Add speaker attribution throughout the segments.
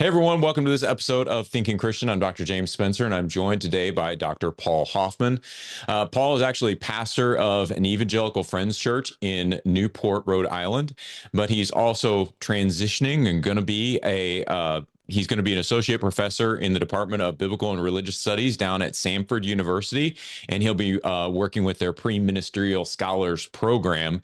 Speaker 1: Hey everyone, welcome to this episode of Thinking Christian. I'm Dr. James Spencer, and I'm joined today by Dr. Paul Hoffman. Paul is actually pastor of an evangelical Friends Church in Newport, Rhode Island, but he's also transitioning and going to be he's going to be an associate professor in the Department of Biblical and Religious Studies down at Samford University, and he'll be working with their pre-ministerial scholars program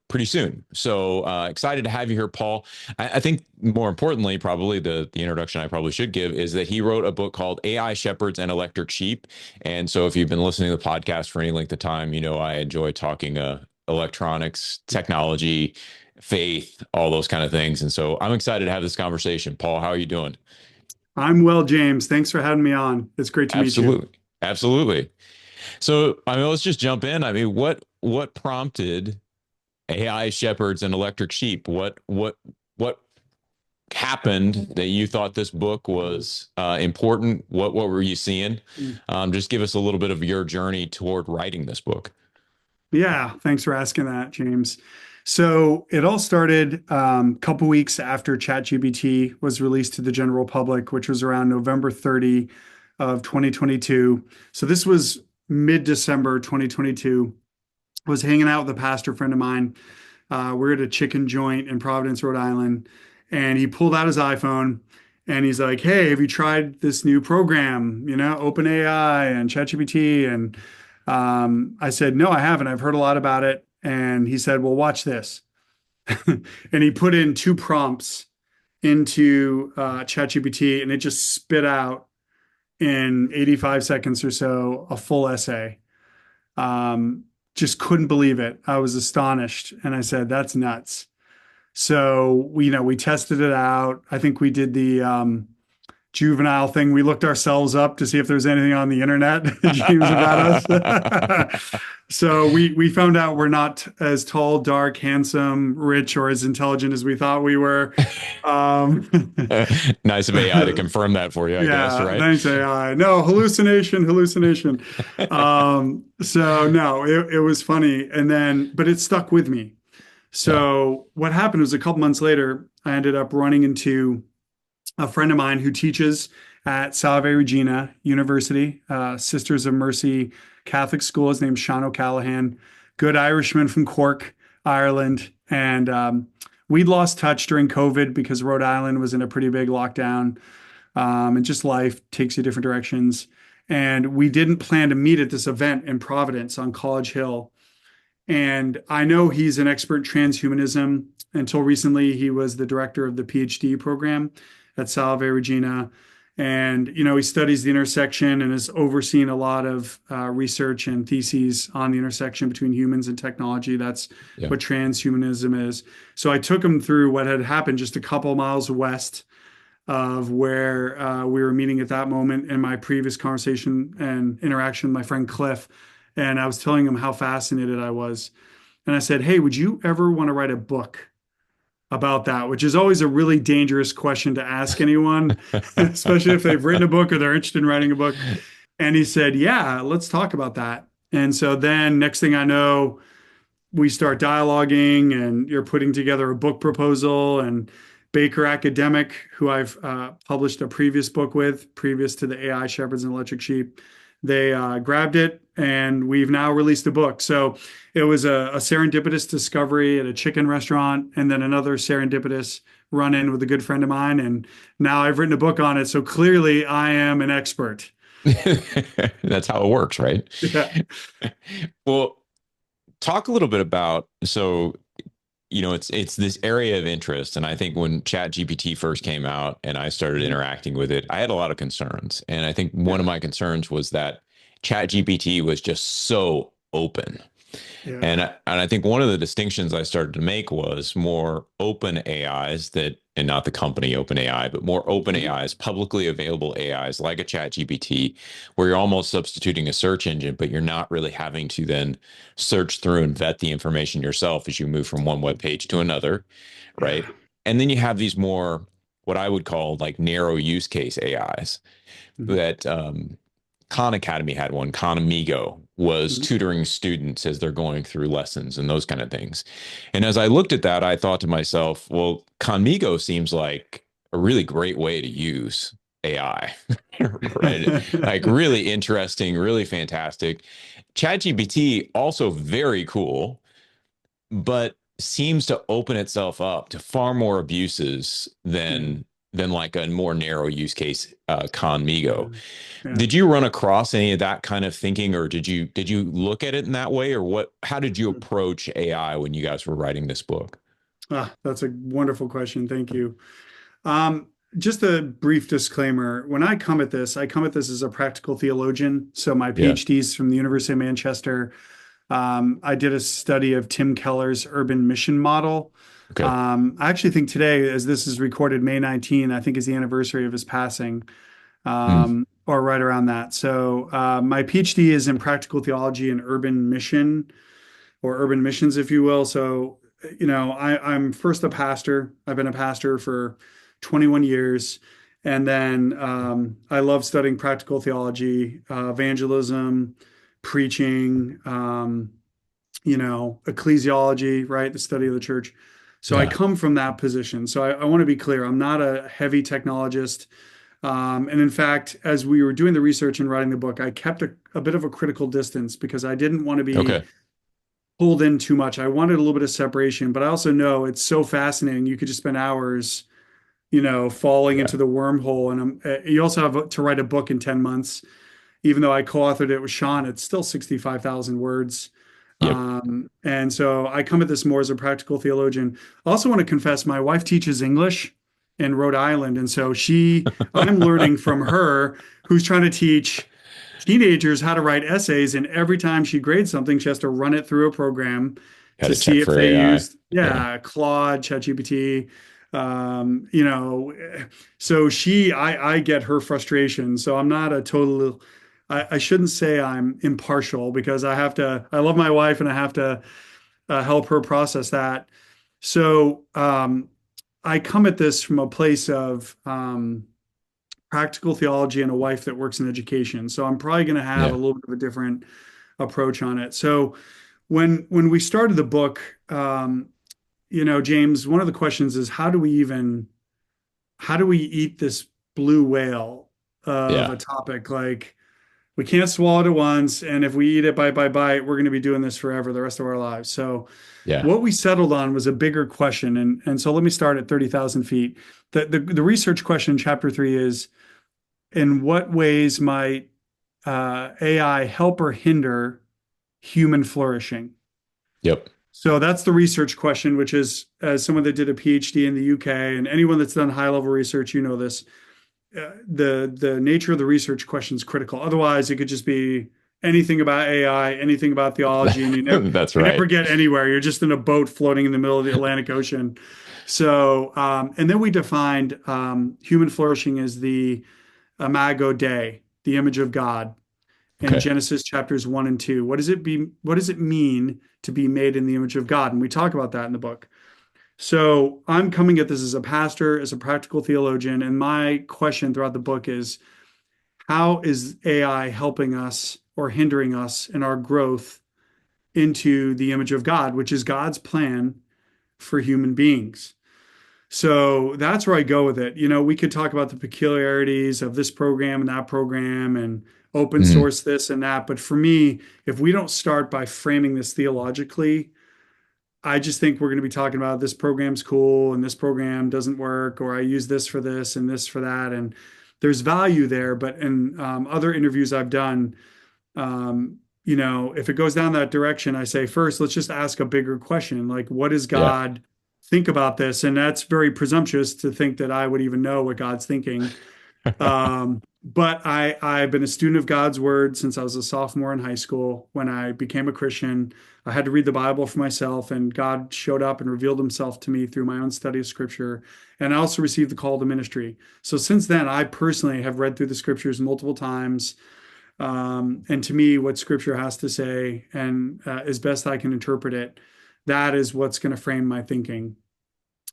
Speaker 1: pretty soon. So excited to have you here, Paul. I think more importantly, probably the introduction I probably should give is that he wrote a book called AI Shepherds and Electric Sheep. And so if you've been listening to the podcast for any length of time, you know I enjoy talking electronics, technology, faith, all those kind of things. And so I'm excited to have this conversation. Paul, how are you doing?
Speaker 2: I'm well, James. Thanks for having me on. It's great to meet you.
Speaker 1: Absolutely. Absolutely. So I mean, let's just jump in. I mean, what prompted AI shepherds and electric sheep? What happened that you thought this book was important? What were you seeing?
Speaker 2: Mm.
Speaker 1: Just give us a little bit of your journey toward writing this book.
Speaker 2: Yeah, thanks for asking that, James. So it all started a couple weeks after ChatGPT was released to the general public, which was around November 30 of 2022. So this was mid-December 2022. I was hanging out with a pastor friend of mine. We're at a chicken joint in Providence, Rhode Island, and he pulled out his iPhone and he's like, "Hey, have you tried this new program? OpenAI and ChatGPT?" And I said, "No, I haven't. I've heard a lot about it." And he said, "Well, watch this." And he put in two prompts into ChatGPT, and it just spit out in 85 seconds or so a full essay. Just couldn't believe it. I was astonished, and I said, "That's nuts." So we tested it out. I think we did the juvenile thing. We looked ourselves up to see if there's anything on the internet, James, about us. So we found out we're not as tall, dark, handsome, rich, or as intelligent as we thought we were. Um,
Speaker 1: Nice of AI to confirm that for you, I guess,
Speaker 2: yeah,
Speaker 1: right?
Speaker 2: thanks, AI. No, hallucination, hallucination. So no, it was funny. And then, but it stuck with me.
Speaker 1: Yeah.
Speaker 2: So what happened was a couple months later, I ended up running into a friend of mine who teaches at Salve Regina University, Sisters of Mercy Catholic School. His name's Sean O'Callahan, good Irishman from Cork, Ireland. And we'd lost touch during COVID because Rhode Island was in a pretty big lockdown. And just life takes you different directions. And we didn't plan to meet at this event in Providence on College Hill. And I know he's an expert in transhumanism. Until recently, he was the director of the PhD program at Salve Regina. And, he studies the intersection and has overseen a lot of research and theses on the intersection between humans and technology. That's
Speaker 1: Yeah.
Speaker 2: what transhumanism is. So I took him through what had happened just a couple miles west of where we were meeting at that moment in my previous conversation and interaction with my friend Cliff. And I was telling him how fascinated I was. And I said, "Hey, would you ever want to write a book about that?" Which is always a really dangerous question to ask anyone, especially if they've written a book or they're interested in writing a book. And he said, "Yeah, let's talk about that." And so then next thing I know, we start dialoguing and you're putting together a book proposal. And Baker Academic, who I've published a previous book with, previous to the AI Shepherds and Electric Sheep, they grabbed it and we've now released a book. So it was a serendipitous discovery at a chicken restaurant and then another serendipitous run in with a good friend of mine. And now I've written a book on it. So clearly I am an expert.
Speaker 1: That's how it works, right?
Speaker 2: Yeah.
Speaker 1: Well, talk a little bit about it's this area of interest, and I think when ChatGPT first came out and I started interacting with it, I had a lot of concerns, and I think one of
Speaker 2: Yeah.
Speaker 1: my concerns was that ChatGPT was just so open.
Speaker 2: Yeah.
Speaker 1: And I think one of the distinctions I started to make was more open AIs that, and not the company open AI, but more open
Speaker 2: Mhm.
Speaker 1: AIs, publicly available AIs like a chat GPT, where you're almost substituting a search engine, but you're not really having to then search through and vet the information yourself as you move from one web page to another, right?
Speaker 2: Yeah.
Speaker 1: And then you have these more, what I would call like narrow use case AIs
Speaker 2: Mhm.
Speaker 1: that Khan Academy had one. Khan Amigo was
Speaker 2: Mhm.
Speaker 1: tutoring students as they're going through lessons and those kind of things. And as I looked at that, I thought to myself, well, Conmigo seems like, a really great way to use AI, right? Like really interesting, really fantastic. ChatGPT also very cool, but seems to open itself up to far more abuses
Speaker 2: Yeah,
Speaker 1: than like a more narrow use case Conmigo.
Speaker 2: yeah, yeah.
Speaker 1: Did you run across any of that kind of thinking, or did you look at it in that way, or what? How did you approach AI when you guys were writing this book?
Speaker 2: That's a wonderful question. Thank you. Um, just a brief disclaimer. When I come at this as a practical theologian. So my
Speaker 1: Yeah.
Speaker 2: PhD is from the University of Manchester. I did a study of Tim Keller's urban mission model.
Speaker 1: Okay.
Speaker 2: I actually think today, as this is recorded May 19, I think is the anniversary of his passing,
Speaker 1: Mm.
Speaker 2: or right around that. So my PhD is in practical theology and urban mission or urban missions, if you will. So, I'm first a pastor. I've been a pastor for 21 years. And then I love studying practical theology, evangelism, preaching, ecclesiology, right? The study of the church. So I
Speaker 1: Yeah.
Speaker 2: come from that position. So I want to be clear. I'm not a heavy technologist. And in fact, as we were doing the research and writing the book, I kept a bit of a critical distance because I didn't want to be
Speaker 1: Okay.
Speaker 2: pulled in too much. I wanted a little bit of separation, but I also know it's so fascinating. You could just spend hours, falling
Speaker 1: Yeah.
Speaker 2: into the wormhole. And you also have to write a book in 10 months. Even though I co-authored it with Sean, it's still 65,000 words.
Speaker 1: Yep.
Speaker 2: And so I come at this more as a practical theologian. I also want to confess my wife teaches English in Rhode Island. And so I'm learning from her, who's trying to teach teenagers how to write essays. And every time she grades something, she has to run it through a program
Speaker 1: Got
Speaker 2: to
Speaker 1: to
Speaker 2: see
Speaker 1: check
Speaker 2: if
Speaker 1: for
Speaker 2: they
Speaker 1: AI.
Speaker 2: used,
Speaker 1: Yeah.
Speaker 2: yeah, Claude, ChatGPT. Um, you know, so I get her frustration. So I'm not a total, I shouldn't say I'm impartial because I love my wife and I have to help her process that. So I come at this from a place of practical theology and a wife that works in education. So I'm probably going to have a
Speaker 1: Yeah.
Speaker 2: little bit of a different approach on it. So when we started the book, James, one of the questions is how do we eat this blue whale of
Speaker 1: Yeah.
Speaker 2: a topic? Like we can't swallow it at once, and if we eat it bite by bite, we're going to be doing this forever, the rest of our lives. So
Speaker 1: Yeah.
Speaker 2: what we settled on was a bigger question, and so let me start at 30,000 feet. The research question in chapter 3 is, in what ways might AI help or hinder human flourishing?
Speaker 1: Yep.
Speaker 2: So that's the research question, which is, as someone that did a PhD in the UK, and anyone that's done high level research, this. The nature of the research question is critical. Otherwise, it could just be anything about AI, anything about theology, and
Speaker 1: That's
Speaker 2: you never
Speaker 1: right.
Speaker 2: get anywhere. You're just in a boat floating in the middle of the Atlantic Ocean. So, and then we defined human flourishing as the Imago Dei, the image of God, in
Speaker 1: Okay.
Speaker 2: Genesis chapters 1 and 2. What does it mean to be made in the image of God? And we talk about that in the book. So I'm coming at this as a pastor, as a practical theologian, and my question throughout the book is, how is AI helping us or hindering us in our growth into the image of God, which is God's plan for human beings? So that's where I go with it. We could talk about the peculiarities of this program and that program and open
Speaker 1: Mhm.
Speaker 2: source this and that. But for me, if we don't start by framing this theologically, I just think we're going to be talking about this program's cool and this program doesn't work, or I use this for this and this for that. And there's value there. But in other interviews I've done, if it goes down that direction, I say, first, let's just ask a bigger question. Like, what does
Speaker 1: Yeah.
Speaker 2: God think about this? And that's very presumptuous to think that I would even know what God's thinking. But I've been a student of God's word since I was a sophomore in high school. When I became a Christian, I had to read the Bible for myself, and God showed up and revealed himself to me through my own study of scripture. And I also received the call to ministry. So since then, I personally have read through the scriptures multiple times. And to me, what scripture has to say, and as best I can interpret it, that is what's going to frame my thinking.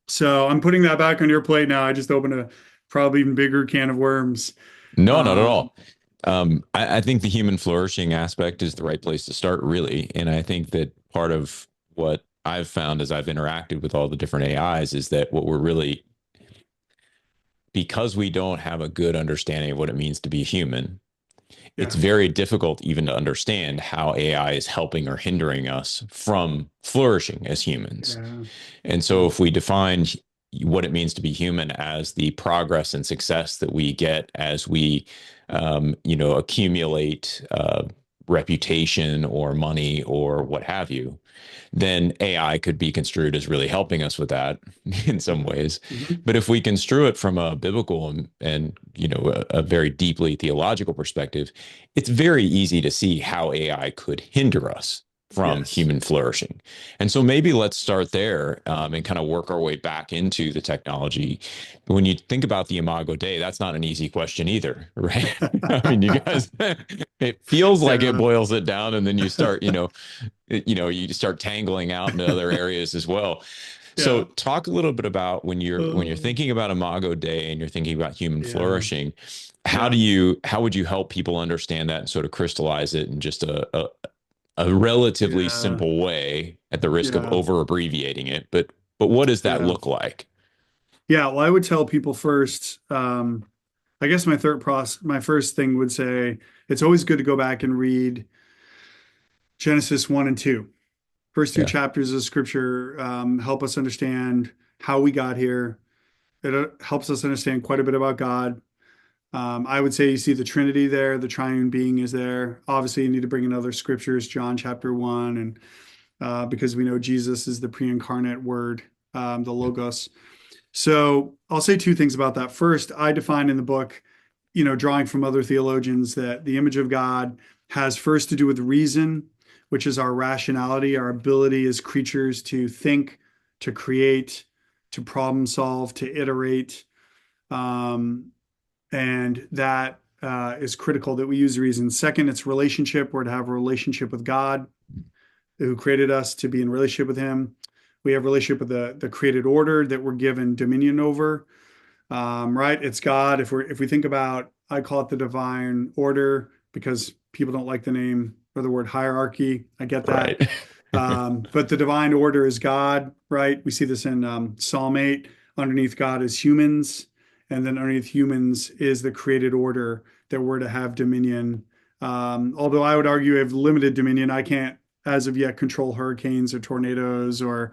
Speaker 2: So I'm putting that back on your plate now. I just opened a probably even bigger can of worms.
Speaker 1: No, not at
Speaker 2: Um,
Speaker 1: all. I think the human flourishing aspect is the right place to start, really. And I think that part of what I've found as I've interacted with all the different AIs is that what we're really because we don't have a good understanding of what it means to be human, it's
Speaker 2: Yeah.
Speaker 1: very difficult even to understand how AI is helping or hindering us from flourishing as humans.
Speaker 2: Yeah.
Speaker 1: And so
Speaker 2: Yeah.
Speaker 1: if we define what it means to be human as the progress and success that we get as we, accumulate reputation or money or what have you, then AI could be construed as really helping us with that in some
Speaker 2: Mhm.
Speaker 1: ways.
Speaker 2: Mhm.
Speaker 1: But if we construe it from a biblical and a very deeply theological perspective, it's very easy to see how AI could hinder us from
Speaker 2: Yes.
Speaker 1: human flourishing. And so maybe let's start there and kind of work our way back into the technology. When you think about the Imago Dei, that's not an easy question either, right? I mean, you guys, it feels like it
Speaker 2: Yeah.
Speaker 1: boils it down, and then you start, you start tangling out into other areas as well. So
Speaker 2: Yeah.
Speaker 1: talk a little bit about when you're
Speaker 2: Oh,
Speaker 1: thinking about Imago Dei and you're thinking about human
Speaker 2: yeah.
Speaker 1: flourishing,
Speaker 2: Yeah.
Speaker 1: how would you help people understand that and sort of crystallize it in just a relatively
Speaker 2: Yeah.
Speaker 1: simple way at the risk of
Speaker 2: Yeah.
Speaker 1: over abbreviating it, but what does that
Speaker 2: Yeah.
Speaker 1: look like?
Speaker 2: Yeah. Well, I would tell people first, I guess my first thing would say it's always good to go back and read Genesis 1 and 2. First two
Speaker 1: Yeah,
Speaker 2: chapters of scripture help us understand how we got here. It helps us understand quite a bit about God. I would say you see the Trinity there, the triune being is there. Obviously, you need to bring in other scriptures, John chapter 1, and because we know Jesus is the pre incarnate word, the Logos. So I'll say two things about that. First, I define in the book, drawing from other theologians, that the image of God has first to do with reason, which is our rationality, our ability as creatures to think, to create, to problem solve, to iterate. Um, and that is critical that we use reason. Second, it's relationship. We're to have a relationship with God, who created us to be in relationship with Him. We have relationship with the created order that we're given dominion over. Right? It's God. If we think about, I call it the divine order because people don't like the name or the word hierarchy. I get that.
Speaker 1: right.
Speaker 2: But the divine order is God, right? We see this in Psalm 8. Underneath God is humans, and then underneath humans is the created order that we're to have dominion. Although I would argue I have limited dominion. I can't, as of yet, control hurricanes or tornadoes or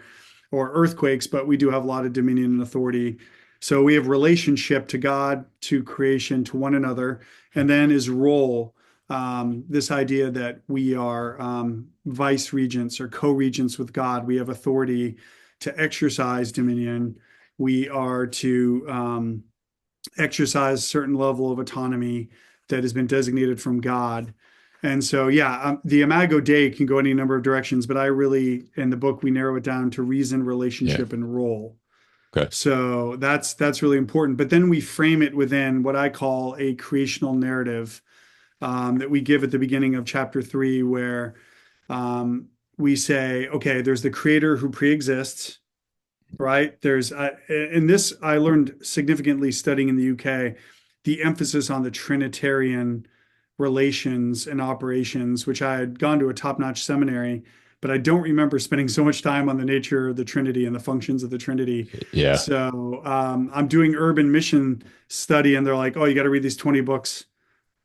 Speaker 2: earthquakes, but we do have a lot of dominion and authority. So we have relationship to God, to creation, to one another, and then is role. This idea that we are vice regents or co-regents with God. We have authority to exercise dominion. We are to exercise a certain level of autonomy that has been designated from God. And so, yeah, the Imago Dei can go any number of directions, but I really, in the book, we narrow it down to reason,
Speaker 1: Yeah.
Speaker 2: relationship, and role.
Speaker 1: Okay.
Speaker 2: So that's really important. But then we frame it within what I call a creational narrative that we give at the beginning of chapter 3, where um, we say, okay, there's the creator who pre-exists, right? In this, I learned significantly studying in the UK, the emphasis on the Trinitarian relations and operations, which I had gone to a top-notch seminary, but I don't remember spending so much time on the nature of the Trinity and the functions of the Trinity.
Speaker 1: Yeah.
Speaker 2: So I'm doing urban mission study, and they're like, "Oh, you got to read these 20 books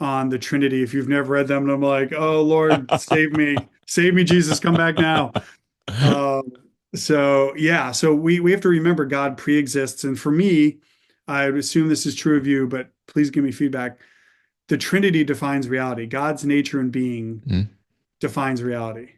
Speaker 2: on the Trinity if you've never read them." And I'm like, "Oh Lord, save me, Jesus, come back now." Um, so yeah, so we have to remember God pre-exists, and for me, I would assume this is true of you, but please give me feedback. The Trinity defines reality. God's nature and being
Speaker 1: Mm.
Speaker 2: defines reality.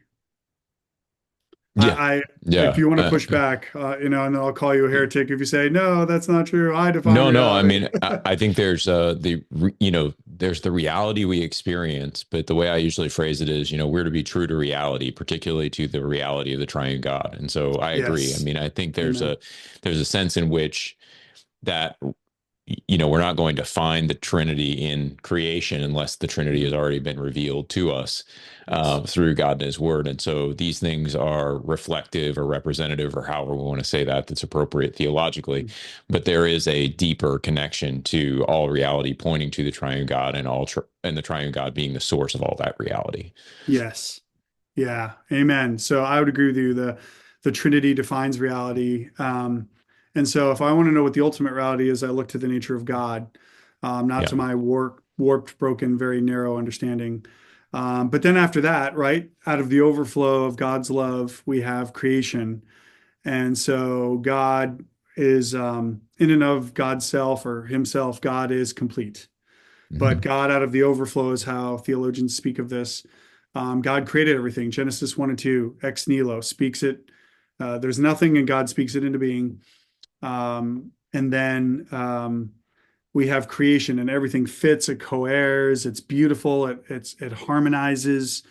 Speaker 1: Yeah.
Speaker 2: I if
Speaker 1: Yeah.
Speaker 2: you want to push back, and then I'll call you a heretic if you say no, that's not true. I define
Speaker 1: No. I
Speaker 2: reality.
Speaker 1: mean, I think there's there's the reality we experience, but the way I usually phrase it is, we're to be true to reality, particularly to the reality of the triune God. And so I agree. I
Speaker 2: Yes,
Speaker 1: mean, I think
Speaker 2: amen.
Speaker 1: there's a sense in which that we're not going to find the Trinity in creation unless the Trinity has
Speaker 2: Mhm.
Speaker 1: already been revealed to us
Speaker 2: Yes.
Speaker 1: through God and His Word. And so these things are reflective or representative, or however we want to say that's appropriate theologically. But there is a deeper connection to all reality, pointing to the Triune God, and and the Triune God being the source of all that reality.
Speaker 2: Yes. Yeah. Amen. So I would agree with you. The Trinity defines reality. And so if I want to know what the ultimate reality is, I look to the nature of God, not
Speaker 1: Yeah.
Speaker 2: to my warped, broken, very narrow understanding. But then after that, right, out of the overflow of God's love, we have creation. And so God is in and of God's self or himself, God is complete. But
Speaker 1: Mhm.
Speaker 2: God out of the overflow is how theologians speak of this. God created everything. Genesis 1 and 2, ex nihilo, speaks it. There's nothing, and God speaks it into being. And then we have creation, and everything fits, it coheres, it's beautiful, it harmonizes.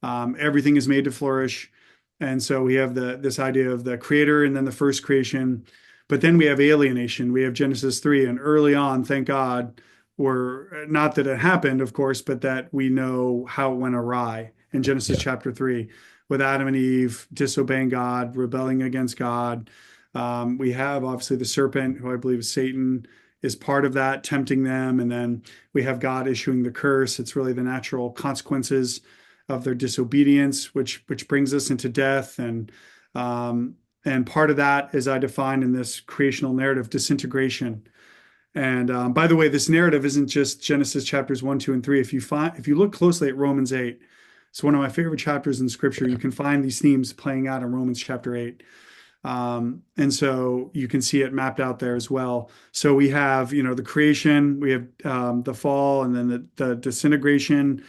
Speaker 2: Everything is made to flourish. And so we have this idea of the creator and then the first creation. But then we have alienation. We have Genesis 3. And early on, thank God, we're not that it happened, of course, but that we know how it went awry in Genesis
Speaker 1: Yeah.
Speaker 2: chapter 3 with Adam and Eve disobeying God, rebelling against God. We have obviously the serpent, who I believe is Satan, is part of that, tempting them. And then we have God issuing the curse. It's really the natural consequences of their disobedience, which brings us into death. And part of that, as I define in this creational narrative, disintegration. And by the way, this narrative isn't just Genesis chapters 1, 2, and 3. If you look closely at Romans 8, it's one of my favorite chapters in Scripture. You can find these themes playing out in Romans chapter 8. And so you can see it mapped out there as well. So we have, the creation, we have the fall, and then the disintegration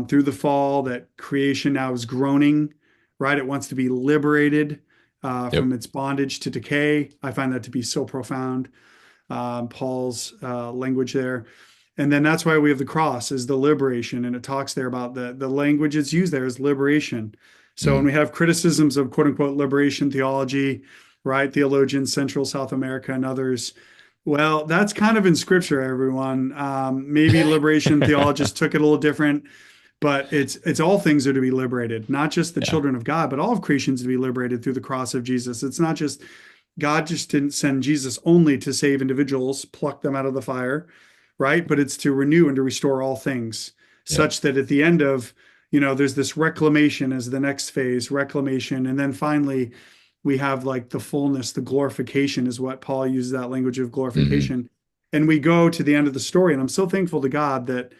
Speaker 2: through the fall. That creation now is groaning, right? It wants to be liberated
Speaker 1: Yep.
Speaker 2: from its bondage to decay. I find that to be so profound. Paul's language there. And then that's why we have the cross as the liberation. And it talks there about the language it's used there is liberation. So when
Speaker 1: Mhm.
Speaker 2: we have criticisms of quote unquote liberation theology, right, theologians, Central South America and others, well, that's kind of in scripture, everyone. Maybe liberation theologists took it a little different, but it's all things are to be liberated, not just the
Speaker 1: Yeah.
Speaker 2: children of God, but all of creation is to be liberated through the cross of Jesus. It's not just God just didn't send Jesus only to save individuals, pluck them out of the fire, right? But it's to renew and to restore all things,
Speaker 1: Yep.
Speaker 2: such that at the end of, there's this reclamation as the next phase, reclamation. And then finally, we have like the fullness, the glorification is what Paul uses that language of
Speaker 1: Mhm.
Speaker 2: glorification. And we go to the end of the story. And I'm so thankful to God that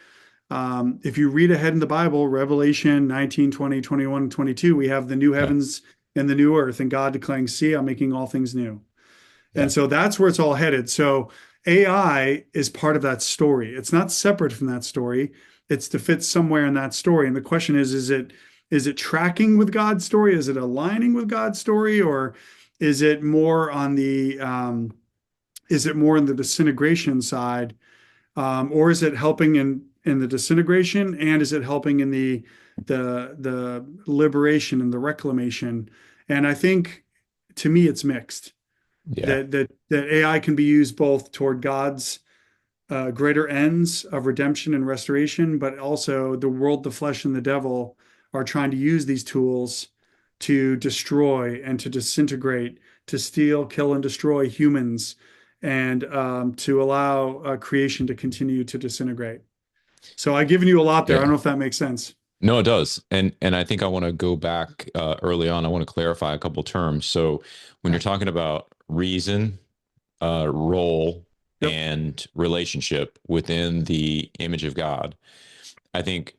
Speaker 2: if you read ahead in the Bible, Revelation 19, 20, 21, 22, we have the new
Speaker 1: Yeah.
Speaker 2: heavens and the new earth, and God declaring, see, I'm making all things new.
Speaker 1: Yeah.
Speaker 2: And so that's where it's all headed. So AI is part of that story. It's not separate from that story. It's to fit somewhere in that story. And the question is it tracking with God's story? Is it aligning with God's story? Or is it more on the is it more in the disintegration side? Or is it helping in the disintegration, and is it helping in the liberation and the reclamation? And I think to me it's mixed.
Speaker 1: Yeah.
Speaker 2: That AI can be used both toward God's greater ends of redemption and restoration, but also the world, the flesh, and the devil are trying to use these tools to destroy and to disintegrate, to steal, kill, and destroy humans, and to allow creation to continue to disintegrate. So I've given you a lot there. I don't
Speaker 1: Yeah.
Speaker 2: know if that makes sense.
Speaker 1: No, it does. And I think I want to go back early on. I want to clarify a couple terms. So when you're
Speaker 2: Okay.
Speaker 1: talking about reason, role,
Speaker 2: Yep.
Speaker 1: and relationship within the image of God, I think,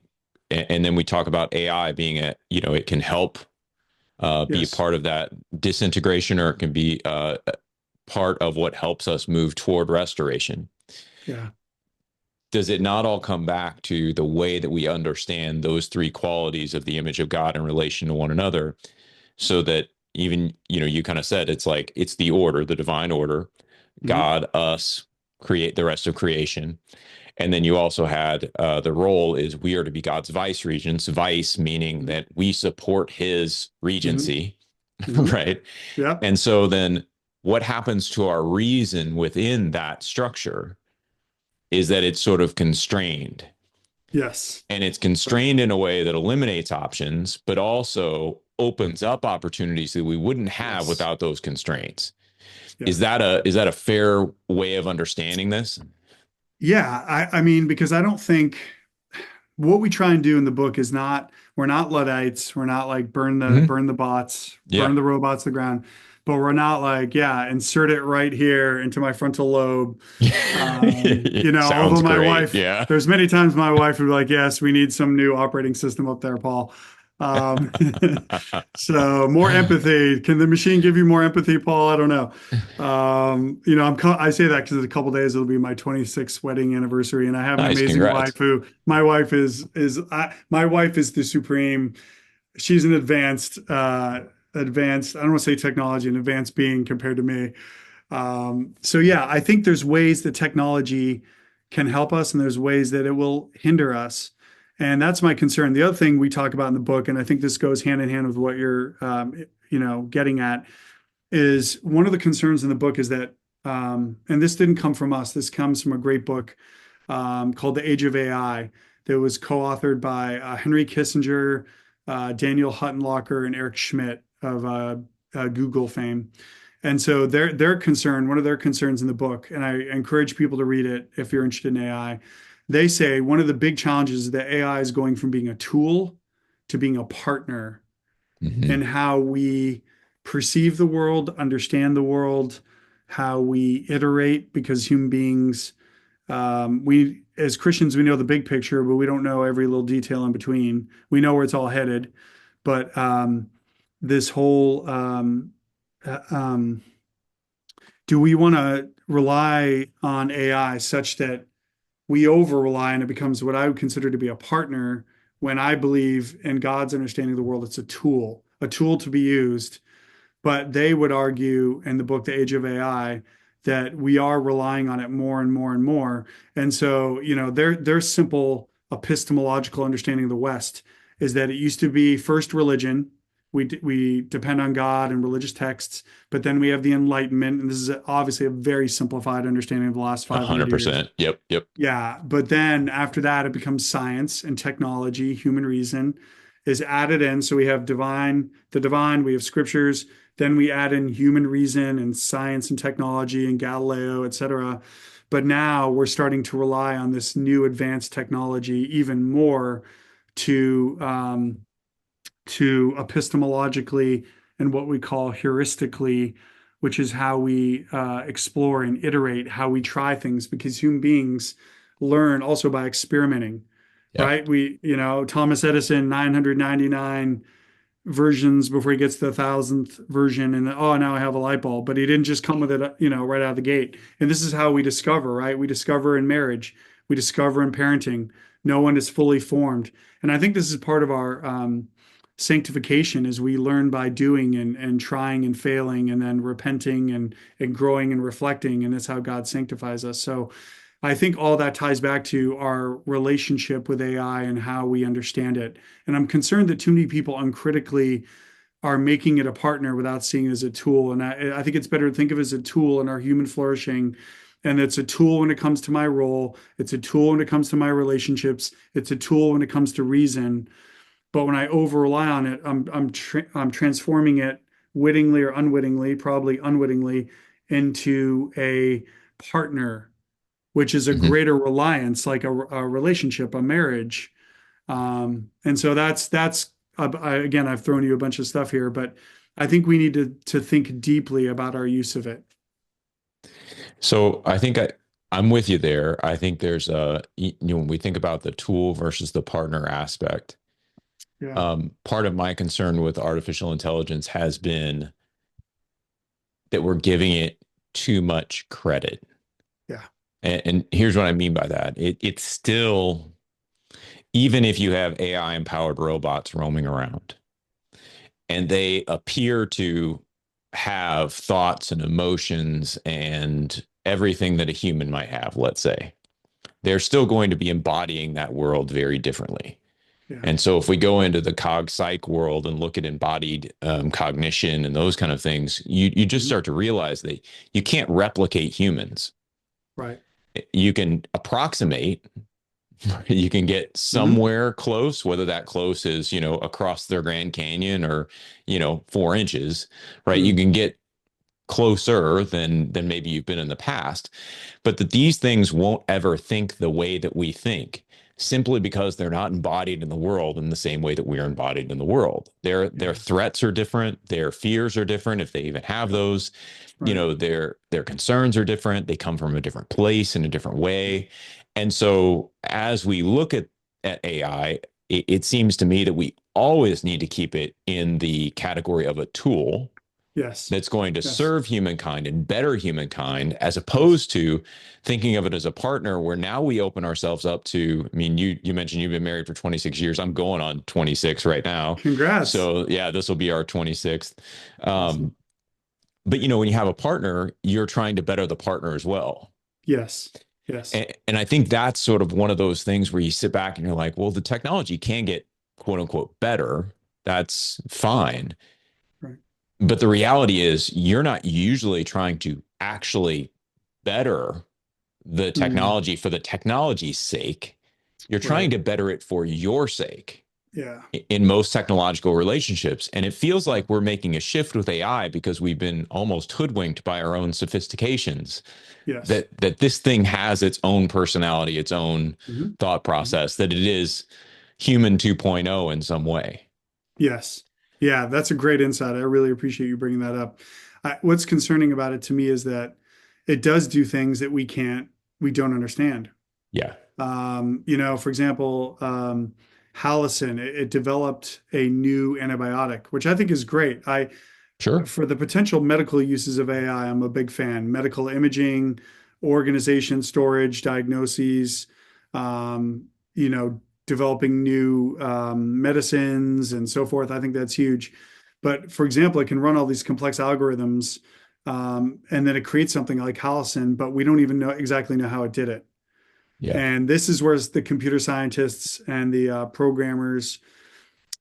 Speaker 1: and then we talk about AI being it can help be a
Speaker 2: Yes.
Speaker 1: part of that disintegration, or it can be part of what helps us move toward restoration.
Speaker 2: Yeah.
Speaker 1: Does it not all come back to the way that we understand those three qualities of the image of God in relation to one another, so that even, you kind of said it's like it's the order, the divine order,
Speaker 2: Mhm.
Speaker 1: God, us, create the rest of creation. And then you also had the role is we are to be God's vice regents, vice meaning
Speaker 2: Mhm.
Speaker 1: that we support his
Speaker 2: Mhm.
Speaker 1: regency,
Speaker 2: Mhm.
Speaker 1: right?
Speaker 2: Yeah.
Speaker 1: And so then what happens to our reason within that structure is that it's sort of constrained.
Speaker 2: Yes.
Speaker 1: And it's
Speaker 2: Right.
Speaker 1: constrained in a way that eliminates options, but also opens up opportunities that we wouldn't have
Speaker 2: Yes.
Speaker 1: without those constraints.
Speaker 2: Yeah.
Speaker 1: Is that a fair way of understanding this?
Speaker 2: Yeah. I mean, because I don't think what we try and do in the book is not, we're not Luddites. We're not like
Speaker 1: Mm-hmm.
Speaker 2: burn the bots,
Speaker 1: Yeah.
Speaker 2: burn the robots to the ground. but we're not like, yeah, insert it right here into my frontal lobe.
Speaker 1: Sounds
Speaker 2: Although my
Speaker 1: great.
Speaker 2: wife,
Speaker 1: Yeah.
Speaker 2: there's many times my wife would be like, yes, we need some new operating system up there, Paul. Um, so more empathy. Can the machine give you more empathy, Paul? I don't know. I say that because in a couple days it'll be my 26th wedding anniversary, and I have an
Speaker 1: Nice.
Speaker 2: amazing wife
Speaker 1: Congrats.
Speaker 2: who my wife is the supreme. She's an advanced. I don't want to say technology, an advanced being compared to me. So yeah, I think there's ways that technology can help us, and there's ways that it will hinder us. And that's my concern. The other thing we talk about in the book, and I think this goes hand in hand with what you're, getting at, is one of the concerns in the book is that, and this didn't come from us. This comes from a great book called The Age of AI that was co-authored by Henry Kissinger, Daniel Huttenlocher, and Eric Schmidt of Google fame. And so their concern, one of their concerns in the book, and I encourage people to read it if you're interested in AI, they say one of the big challenges is that AI is going from being a tool to being a partner
Speaker 1: Hmm.
Speaker 2: in how we perceive the world, understand the world, how we iterate, because human beings, we as Christians, we know the big picture, but we don't know every little detail in between. We know where it's all headed, but this whole uh, um, do we want to rely on AI such that we over rely and it becomes what I would consider to be a partner when I believe in God's understanding of the world, it's a tool to be used. But they would argue in the book, The Age of AI, that we are relying on it more and more and more. And so, their simple epistemological understanding of the West is that it used to be first religion. We depend on God and religious texts, but then we have the Enlightenment, and this is obviously a very simplified understanding of the last 500 years.
Speaker 1: 100%. Yep. Yep.
Speaker 2: Yeah, but then after that, it becomes science and technology, human reason is added in. So we have the divine, we have scriptures, then we add in human reason and science and technology and Galileo, et cetera. But now we're starting to rely on this new advanced technology even more to epistemologically and what we call heuristically, which is how we explore and iterate, how we try things, because human beings learn also by experimenting,
Speaker 1: Yeah.
Speaker 2: right? Thomas Edison, 999 versions before he gets to the thousandth version, and oh, now I have a light bulb. But he didn't just come with it, right out of the gate. And this is how we discover, right? We discover in marriage, we discover in parenting. No one is fully formed, and I think this is part of our sanctification as we learn by doing and trying and failing and then repenting and growing and reflecting. And that's how God sanctifies us. So I think all that ties back to our relationship with AI and how we understand it. And I'm concerned that too many people uncritically are making it a partner without seeing it as a tool. And I think it's better to think of it as a tool in our human flourishing. And it's a tool when it comes to my role. It's a tool when it comes to my relationships. It's a tool when it comes to reason. But when I over rely on it, I'm transforming it wittingly or unwittingly, probably unwittingly, into a partner, which is a
Speaker 1: Hmm.
Speaker 2: greater reliance, like a relationship, a marriage. And so again, I've thrown you a bunch of stuff here, but I think we need to think deeply about our use of it.
Speaker 1: So I'm with you there. I think there's when we think about the tool versus the partner aspect,
Speaker 2: Yeah,
Speaker 1: part of my concern with artificial intelligence has been that we're giving it too much credit.
Speaker 2: yeah,
Speaker 1: And here's what I mean by that. It's still, even if you have AI empowered robots roaming around and they appear to have thoughts and emotions and everything that a human might have, let's say, they're still going to be embodying that world very differently.
Speaker 2: yeah.
Speaker 1: And so if we go into the cog psych world and look at embodied cognition and those kind of things, you just
Speaker 2: Mhm.
Speaker 1: start to realize that you can't replicate humans.
Speaker 2: Right.
Speaker 1: You can approximate, you can get
Speaker 2: Hmm.
Speaker 1: somewhere close, whether that close is, across their Grand Canyon or, 4 inches, right? You can get closer than maybe you've been in the past, but that these things won't ever think the way that we think. simply because they're not embodied in the world in the same way that we're embodied in the world. Their
Speaker 2: Yeah.
Speaker 1: threats are different, their fears are different if they even have those.
Speaker 2: Right.
Speaker 1: Their concerns are different. They come from a different place in a different way. And so as we look at AI, it seems to me that we always need to keep it in the category of a tool
Speaker 2: Yes.
Speaker 1: that's going to
Speaker 2: Yes.
Speaker 1: serve humankind and better humankind, as
Speaker 2: Yes.
Speaker 1: opposed to thinking of it as a partner where now we open ourselves up to. I mean, you mentioned you've been married for 26 years. I'm going on 26 right now.
Speaker 2: Congrats.
Speaker 1: So yeah, this will be our 26th.
Speaker 2: Awesome.
Speaker 1: But when you have a partner, you're trying to better the partner as well.
Speaker 2: Yes. Yes.
Speaker 1: And I think that's sort of one of those things where you sit back and you're like, well, the technology can get quote unquote better. That's fine.
Speaker 2: Right.
Speaker 1: But the reality is, you're not usually trying to actually better the
Speaker 2: Mm,
Speaker 1: technology for the technology's sake. You're trying
Speaker 2: right.
Speaker 1: to better it for your sake
Speaker 2: Yeah.
Speaker 1: in most technological relationships. And it feels
Speaker 2: Yeah.
Speaker 1: like we're making a shift with AI because we've been almost hoodwinked by our own sophistications
Speaker 2: Yes.
Speaker 1: that this thing has its own personality, its own
Speaker 2: Hmm.
Speaker 1: thought
Speaker 2: Hmm.
Speaker 1: process, that it is human 2.0 in some way.
Speaker 2: Yes. Yeah, that's a great insight. I really appreciate you bringing that up. What's concerning about it to me is that it does do things that we don't understand.
Speaker 1: Yeah,
Speaker 2: For example, Hallicin, it developed a new antibiotic, which I think is great.
Speaker 1: sure.
Speaker 2: For the potential medical uses of AI, I'm a big fan. Medical imaging, organization, storage, diagnoses, um, you know, developing new medicines and so forth. I think that's huge. But for example, it can run all these complex algorithms, and then it creates something like Halcyon, but we don't even know exactly know how it did it.
Speaker 1: Yeah,
Speaker 2: And this is where the computer scientists and the programmers,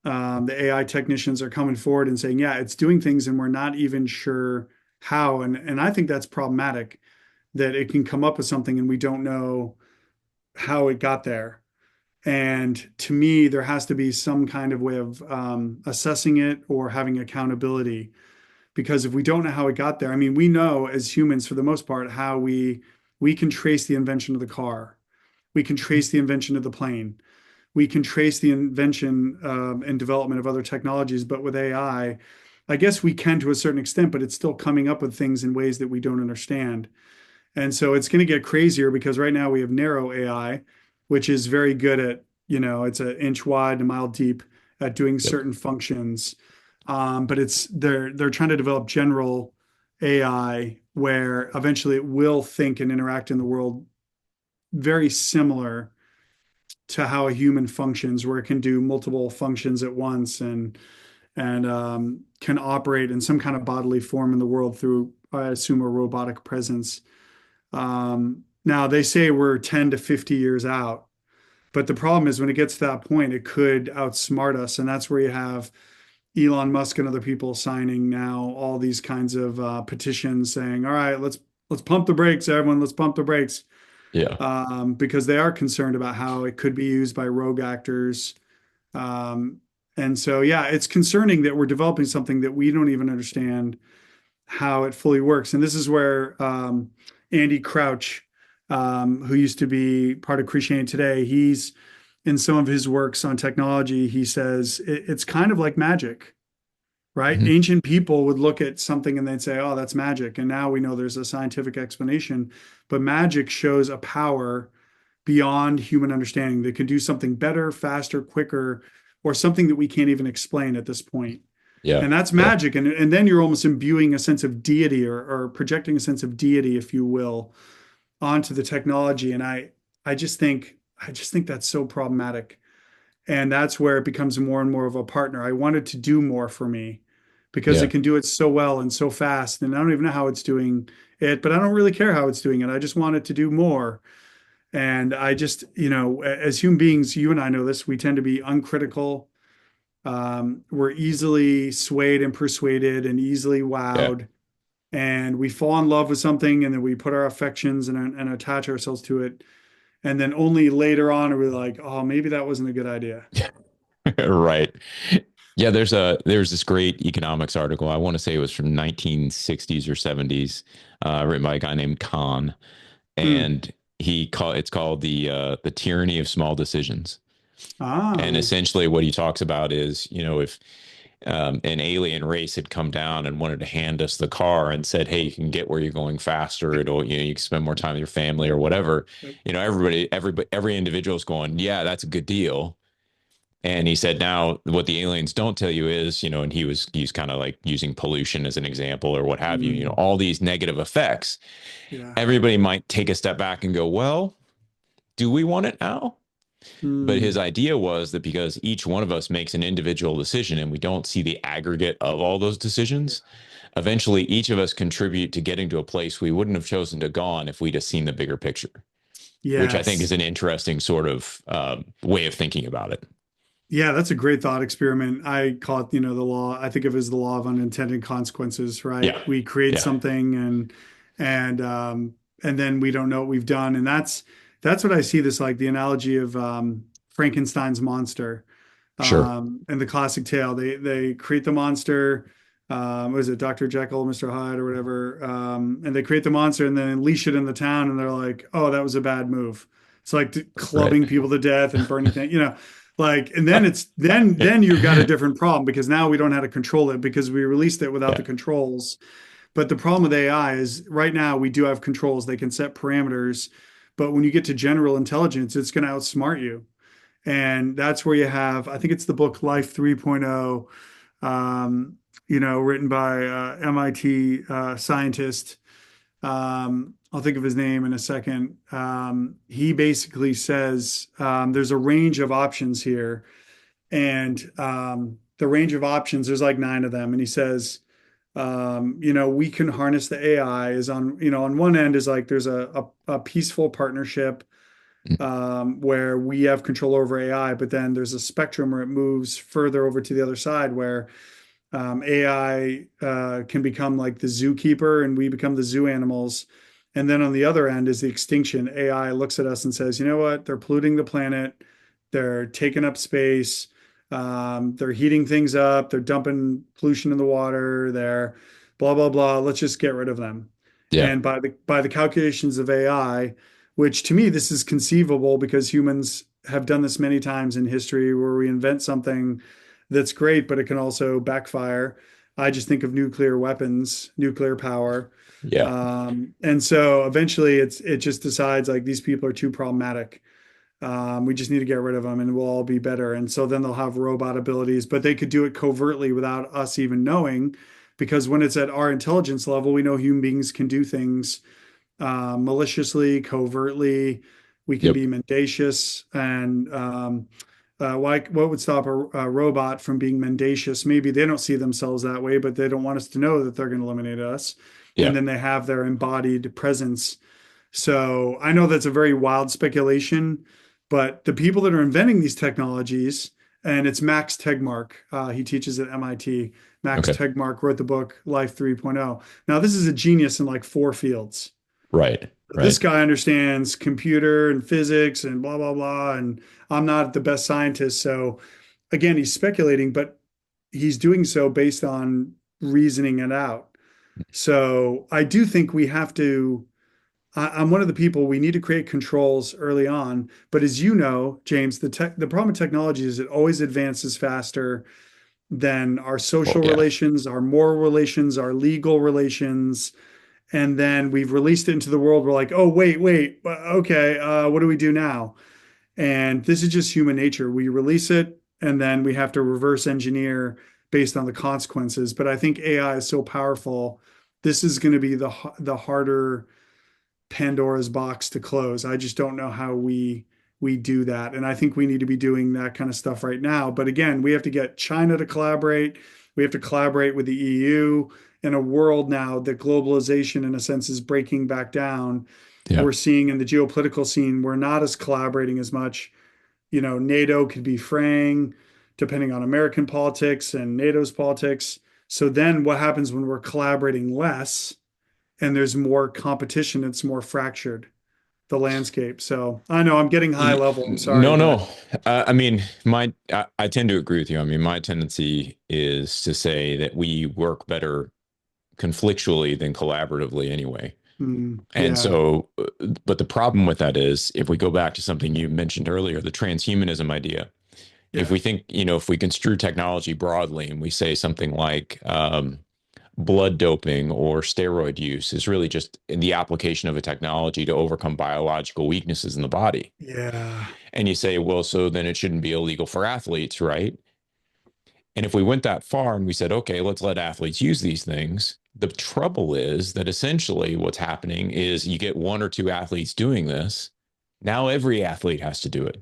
Speaker 2: the AI technicians are coming forward and saying, yeah, it's doing things and we're not even sure how. And I think that's problematic that it can come up with something and we don't know how it got there. And to me, there has to be some kind of way of assessing it or having accountability. Because if we don't know how it got there, I mean, we know as humans, for the most part, how we can trace the invention of the car. We can trace the invention of the plane. We can trace the invention and development of other technologies. But with I guess we can to a certain extent, but it's still coming up with things in ways that we don't understand. And so it's going to get crazier because right now we have narrow AI, which is very good at, it's an inch wide and a mile deep at doing
Speaker 1: yep,
Speaker 2: certain functions. But they're trying to develop general AI where eventually it will think and interact in the world very similar to how a human functions, where it can do multiple functions at once and can operate in some kind of bodily form in the world through, I assume, a robotic presence. Now they say we're 10 to 50 years out, but the problem is when it gets to that point, it could outsmart us, and that's where you have Elon Musk and other people signing now all these kinds of petitions saying, "All right, let's pump the brakes, everyone. Let's pump the brakes."
Speaker 1: yeah,
Speaker 2: Because they are concerned about how it could be used by rogue actors. Um, and so, yeah, it's concerning that we're developing something that we don't even understand how it fully works. And this is where Andy Crouch, who used to be part of Christianity Today, he's in some of his works on technology, he says it's kind of like magic, right?
Speaker 1: mhm,
Speaker 2: Ancient people would look at something and they'd say, oh, that's magic. And now we know there's a scientific explanation. But magic shows a power beyond human understanding that can do something better, faster, quicker, or something that we can't even explain at this point.
Speaker 1: yeah,
Speaker 2: And that's
Speaker 1: yeah,
Speaker 2: magic. And then you're almost imbuing a sense of deity or projecting a sense of deity, if you will, onto the technology. And I just think that's so problematic. And that's where it becomes more and more of a partner. I want it to do more for me because it
Speaker 1: yeah,
Speaker 2: can do it so well and so fast. And I don't even know how it's doing it, but I don't really care how it's doing it. I just want it to do more. And I just, as human beings, you and I know this, we tend to be uncritical. We're easily swayed and persuaded and easily
Speaker 1: yeah.
Speaker 2: wowed. And we fall in love with something and then we put our affections and attach ourselves to it. And then only later on are we like, oh, maybe that wasn't a good idea.
Speaker 1: Right. Yeah, there's this great economics article. I want to say it was from 1960s or 70s, written by a guy named Kahn.
Speaker 2: Mm,
Speaker 1: And it's called the tyranny of small decisions. And
Speaker 2: Ah,
Speaker 1: essentially, what he talks about is, if an alien race had come down and wanted to hand us the car and said, "Hey, you can get where you're going faster. You can spend more time with your family or whatever." Every individual is going, "Yeah, that's a good deal." And he said, now what the aliens don't tell you is, and he's kind of like using pollution as an example or what have you,
Speaker 2: mm,
Speaker 1: all these negative effects.
Speaker 2: yeah.
Speaker 1: Everybody might take a step back and go, well, do we want it now? But his
Speaker 2: Mm,
Speaker 1: idea was that because each one of us makes an individual decision and we don't see the aggregate of all those decisions, eventually each of us contribute to getting to a place we wouldn't have chosen to gone if we'd have seen the bigger picture, which I think is
Speaker 2: yes.
Speaker 1: an interesting sort of way of thinking about it.
Speaker 2: Yeah, that's a great thought experiment. I call it, the law, I think of it as the law of unintended consequences, right?
Speaker 1: Yeah.
Speaker 2: We create
Speaker 1: Yeah.
Speaker 2: something and then we don't know what we've done. And that's what I see this like the analogy of Frankenstein's monster.
Speaker 1: Sure.
Speaker 2: And the classic tale. They create the monster, what is it, Dr. Jekyll, Mr. Hyde, or whatever. And they create the monster and then unleash it in the town, and they're like, oh, that was a bad move. It's like
Speaker 1: Right.
Speaker 2: clubbing people to death and burning things, like, and then then you've got a different problem because now we don't know how to control it because we released it without
Speaker 1: Yeah.
Speaker 2: the controls. But the problem with AI is right now we do have controls. They can set parameters, but when you get to general intelligence, it's going to outsmart you. And that's where you have, I think it's the book Life 3.0, written by MIT scientist. I'll think of his name in a second. He basically says there's a range of options here. And the range of options, there's like nine of them. And he says, we can harness the AI is on one end is like there's a peaceful partnership where we have control over AI, but then there's a spectrum where it moves further over to the other side where AI can become like the zookeeper and we become the zoo animals. And then on the other end is the extinction. AI looks at us and says, you know what? They're polluting the planet. They're taking up space. They're heating things up. They're dumping pollution in the water. They're blah, blah, blah. Let's just get rid of them.
Speaker 1: Yeah.
Speaker 2: And by the calculations of AI, which to me, this is conceivable because humans have done this many times in history where we invent something that's great, but it can also backfire. I just think of nuclear weapons, nuclear power.
Speaker 1: Yeah.
Speaker 2: And so eventually it just decides like these people are too problematic. We just need to get rid of them and we'll all be better. And so then they'll have robot abilities, but they could do it covertly without us even knowing, because when it's at our intelligence level, we know human beings can do things maliciously, covertly. We can
Speaker 1: Yep.
Speaker 2: be mendacious. And what would stop a robot from being mendacious? Maybe they don't see themselves that way, but they don't want us to know that they're going to eliminate us. And
Speaker 1: Yeah.
Speaker 2: then they have their embodied presence. So I know that's a very wild speculation, but the people that are inventing these technologies, and it's Max Tegmark, he teaches at MIT. Max
Speaker 1: Okay.
Speaker 2: Tegmark wrote the book Life 3.0. Now, this is a genius in like four fields.
Speaker 1: Right.
Speaker 2: This
Speaker 1: Right.
Speaker 2: guy understands computer and physics and blah, blah, blah. And I'm not the best scientist. So again, he's speculating, but he's doing so based on reasoning it out. So I do think we have to. I'm one of the people we need to create controls early on. But as you know, James, the problem with technology is it always advances faster than our
Speaker 1: Well,
Speaker 2: social
Speaker 1: yeah.
Speaker 2: relations, our moral relations, our legal relations, and then we've released it into the world. We're like, oh, wait, okay, what do we do now? And this is just human nature. We release it, and then we have to reverse engineer based on the consequences. But I think AI is so powerful. This is going to be the harder Pandora's box to close. I just don't know how we do that. And I think we need to be doing that kind of stuff right now. But again, we have to get China to collaborate. We have to collaborate with the EU in a world now that globalization, in a sense, is breaking back down.
Speaker 1: Yeah.
Speaker 2: We're seeing in the geopolitical scene, we're not as collaborating as much. NATO could be fraying depending on American politics and NATO's politics. So then what happens when we're collaborating less and there's more competition? It's more fractured, the landscape. So I know I'm getting high level. I'm sorry,
Speaker 1: No,
Speaker 2: but
Speaker 1: no. I mean, I tend to agree with you. I mean, my tendency is to say that we work better conflictually than collaboratively anyway. And
Speaker 2: Yeah.
Speaker 1: so, but the problem with that is if we go back to something you mentioned earlier, the transhumanism idea, if
Speaker 2: Yeah.
Speaker 1: we think, if we construe technology broadly and we say something like blood doping or steroid use is really just the application of a technology to overcome biological weaknesses in the body.
Speaker 2: Yeah.
Speaker 1: And you say, well, so then it shouldn't be illegal for athletes, right? And if we went that far and we said, okay, let's let athletes use these things, the trouble is that essentially what's happening is you get one or two athletes doing this. Now every athlete has to do it.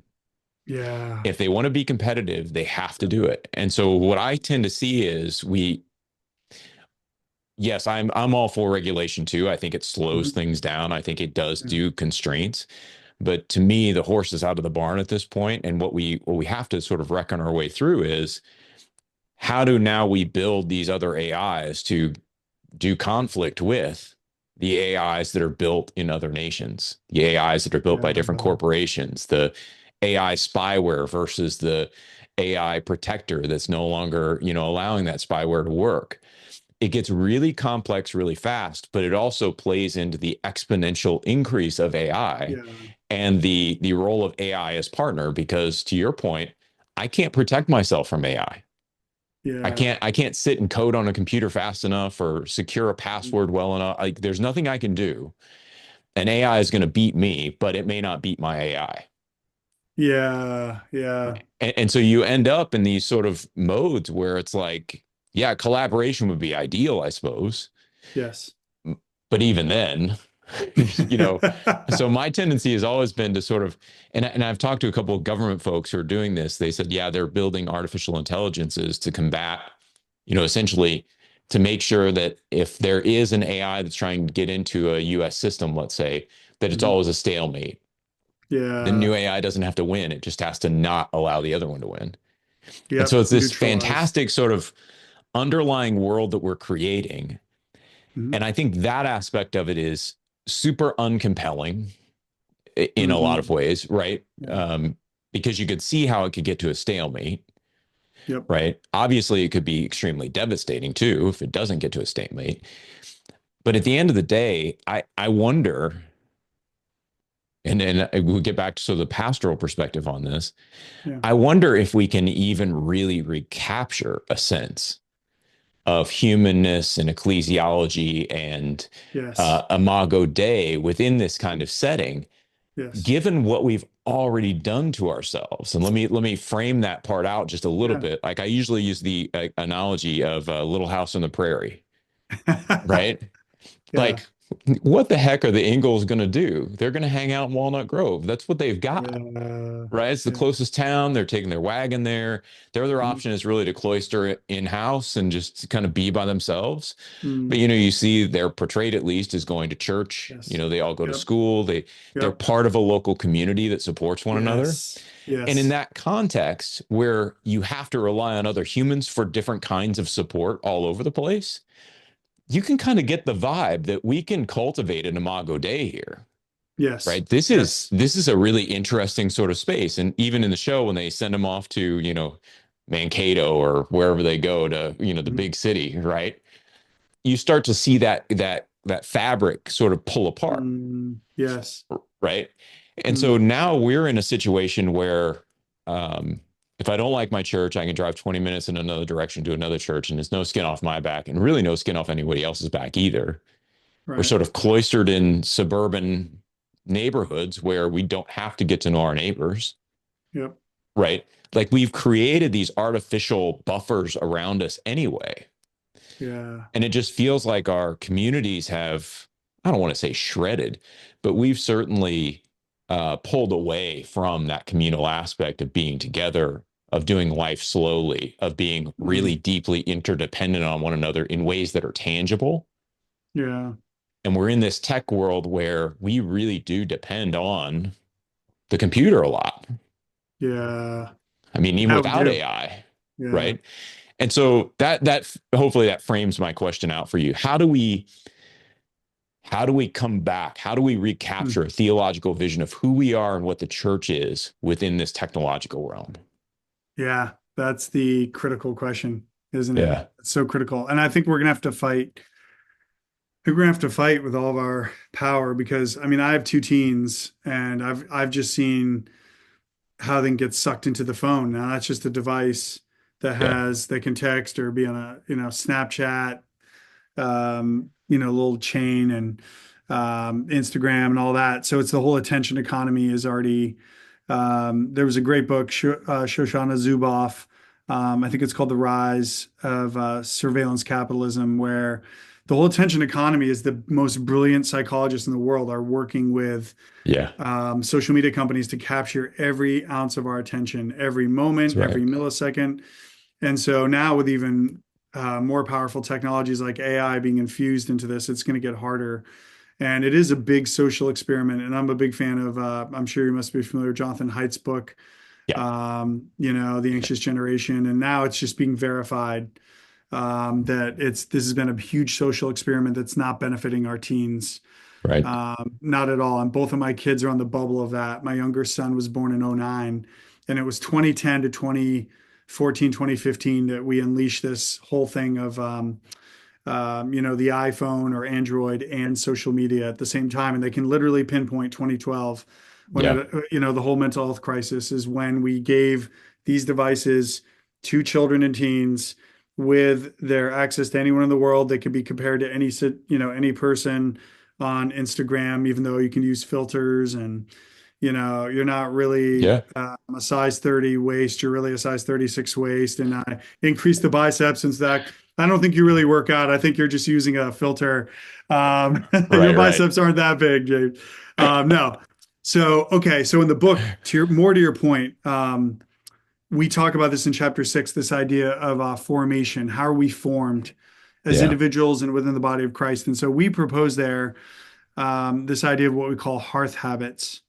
Speaker 2: Yeah.
Speaker 1: If they want to be competitive, they have to do it. And so what I tend to see is yes, I'm all for regulation too. I think it slows
Speaker 2: Mhm.
Speaker 1: things down. I think it does
Speaker 2: Yeah.
Speaker 1: do constraints. But to me, the horse is out of the barn at this point. And what we have to sort of reckon our way through is how do now we build these other AIs to do conflict with the AIs that are built in other nations, the AIs that are built by different
Speaker 2: Yeah.
Speaker 1: corporations, the AI spyware versus the AI protector that's no longer, allowing that spyware to work. It gets really complex really fast, but it also plays into the exponential increase of AI
Speaker 2: Yeah.
Speaker 1: and the role of AI as partner, because to your point, I can't protect myself from AI. I
Speaker 2: Yeah.
Speaker 1: can't I can't sit and code on a computer fast enough or secure a password well enough. Like there's nothing I can do. An AI is going to beat me, but it may not beat my AI.
Speaker 2: Yeah. Yeah.
Speaker 1: And so you end up in these sort of modes where it's like, yeah, collaboration would be ideal, I suppose.
Speaker 2: Yes.
Speaker 1: But even then, you know, so my tendency has always been to sort of, and I've talked to a couple of government folks who are doing this. They said, yeah, they're building artificial intelligences to combat, essentially to make sure that if there is an AI that's trying to get into a US system, let's say, that it's
Speaker 2: Mhm.
Speaker 1: always a stalemate. The
Speaker 2: Yeah.
Speaker 1: new AI doesn't have to win. It just has to not allow the other one to win. And so
Speaker 2: Yep.
Speaker 1: it's this
Speaker 2: Neutralize.
Speaker 1: fantastic sort of underlying world that we're creating.
Speaker 2: Mhm.
Speaker 1: And I think that aspect of it is super uncompelling in a lot of
Speaker 2: Mhm.
Speaker 1: ways, right?
Speaker 2: Yeah.
Speaker 1: Because you could see how it could get to a stalemate,
Speaker 2: Yep.
Speaker 1: right? Obviously, it could be extremely devastating too if it doesn't get to a stalemate. But at the end of the day, I wonder, and we'll get back to sort of the pastoral perspective on this.
Speaker 2: Yeah.
Speaker 1: I wonder if we can even really recapture a sense of humanness and ecclesiology and
Speaker 2: Yes.
Speaker 1: Imago Dei within this kind of setting,
Speaker 2: Yes.
Speaker 1: given what we've already done to ourselves. And let me frame that part out just a little
Speaker 2: Yeah.
Speaker 1: bit. Like I usually use the analogy of a Little House on the Prairie, right?
Speaker 2: Yeah.
Speaker 1: Like, what the heck are the Ingalls going to do? They're going to hang out in Walnut Grove. That's what they've got,
Speaker 2: Yeah.
Speaker 1: right? It's the
Speaker 2: Yeah.
Speaker 1: closest town. They're taking their wagon there. Their other
Speaker 2: Mhm.
Speaker 1: option is really to cloister it in house and just kind of be by themselves. But
Speaker 2: Mm.
Speaker 1: you see they're portrayed at least as going to church.
Speaker 2: Yes.
Speaker 1: They all go to
Speaker 2: Yep.
Speaker 1: school. They're
Speaker 2: Yep.
Speaker 1: part of a local community that supports one another.
Speaker 2: Yes.
Speaker 1: And in
Speaker 2: Yes.
Speaker 1: that context, where you have to rely on other humans for different kinds of support all over the place, you can kind of get the vibe that we can cultivate an imago Dei here,
Speaker 2: Yes.
Speaker 1: right? This is
Speaker 2: Yes.
Speaker 1: this is a really interesting sort of space. And even in the show, when they send them off to, Mankato or wherever they go to, the
Speaker 2: Mhm.
Speaker 1: big city, right? You start to see that fabric sort of pull apart,
Speaker 2: Yes.
Speaker 1: right? And so
Speaker 2: Mm.
Speaker 1: now we're in a situation where um, if I don't like my church, I can drive 20 minutes in another direction to another church, and there's no skin off my back, and really no skin off anybody else's back either. We're
Speaker 2: Right.
Speaker 1: sort of cloistered in suburban neighborhoods where we don't have to get to know our neighbors,
Speaker 2: Yep.
Speaker 1: right? Like we've created these artificial buffers around us anyway.
Speaker 2: Yeah.
Speaker 1: And it just feels like our communities have, I don't want to say shredded, but we've certainly pulled away from that communal aspect of being together, of doing life slowly, of being really
Speaker 2: Mm.
Speaker 1: deeply interdependent on one another in ways that are tangible.
Speaker 2: Yeah.
Speaker 1: And we're in this tech world where we really do depend on the computer a lot.
Speaker 2: Yeah.
Speaker 1: I mean, even
Speaker 2: Yeah, we
Speaker 1: without
Speaker 2: do.
Speaker 1: AI,
Speaker 2: Yeah.
Speaker 1: right? And so that hopefully that frames my question out for you. How do we come back? How do we recapture
Speaker 2: Mm.
Speaker 1: a theological vision of who we are and what the church is within this technological realm?
Speaker 2: Yeah. That's the critical question, isn't it?
Speaker 1: Yeah.
Speaker 2: It's so critical. And I think we're gonna have to fight we're gonna have to fight with all of our power because I mean I have two teens and I've just seen how they can get sucked into the phone. Now that's just a device that
Speaker 1: Yeah.
Speaker 2: has they can text or be on a Snapchat, little chain and Instagram and all that. So it's the whole attention economy is already. There was a great book, Shoshana Zuboff. I think it's called The Rise of Surveillance Capitalism, where the whole attention economy is the most brilliant psychologists in the world are working with
Speaker 1: Yeah.
Speaker 2: social media companies to capture every ounce of our attention, every
Speaker 1: That's
Speaker 2: moment,
Speaker 1: right.
Speaker 2: every millisecond. And so now with even more powerful technologies like AI being infused into this, it's going to get harder. And it is a big social experiment. And I'm a big fan of, I'm sure you must be familiar with Jonathan Haidt's book,
Speaker 1: Yeah.
Speaker 2: The Anxious Generation. And now it's just being verified that this has been a huge social experiment that's not benefiting our teens.
Speaker 1: Right.
Speaker 2: Not at all. And both of my kids are on the bubble of that. My younger son was born in '09, and it was 2010 to 2014, 2015 that we unleashed this whole thing of the iPhone or Android and social media at the same time. And they can literally pinpoint 2012 when
Speaker 1: Yeah.
Speaker 2: the whole mental health crisis is when we gave these devices to children and teens with their access to anyone in the world. They could be compared to any person on Instagram, even though you can use filters and you're not really
Speaker 1: Yeah.
Speaker 2: a size 30 waist, you're really a size 36 waist. And I increase the biceps. In fact, I don't think you really work out. I think you're just using a filter. Your
Speaker 1: Right. Right.
Speaker 2: biceps aren't that big, James. No. So, okay. So in the book, more to your point, we talk about this in chapter 6, this idea of formation. How are we formed as
Speaker 1: Yeah.
Speaker 2: individuals and within the body of Christ? And so we propose there this idea of what we call hearth habits.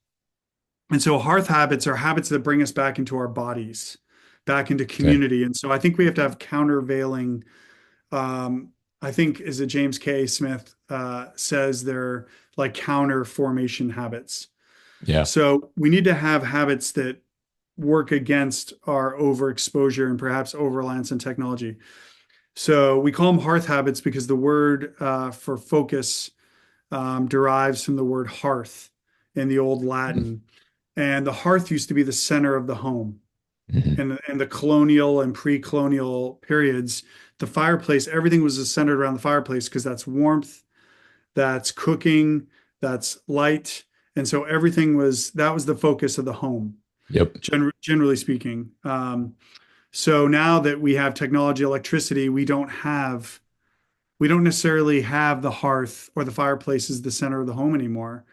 Speaker 2: And so hearth habits are habits that bring us back into our bodies, back into
Speaker 1: Okay.
Speaker 2: community. And so I think we have to have countervailing. I think is it James K. Smith says they're like counter formation habits.
Speaker 1: Yeah.
Speaker 2: So we need to have habits that work against our overexposure and perhaps over-reliance on technology. So we call them hearth habits because the word for focus derives from the word hearth in the old Latin. And the hearth used to be the center of the home.
Speaker 1: Mhm.
Speaker 2: In the colonial and pre-colonial periods, the fireplace, everything was centered around the fireplace because that's warmth, that's cooking, that's light. And so that was the focus of the home,
Speaker 1: Yep.
Speaker 2: generally speaking. So now that we have technology, electricity, we don't necessarily have the hearth or the fireplace as the center of the home anymore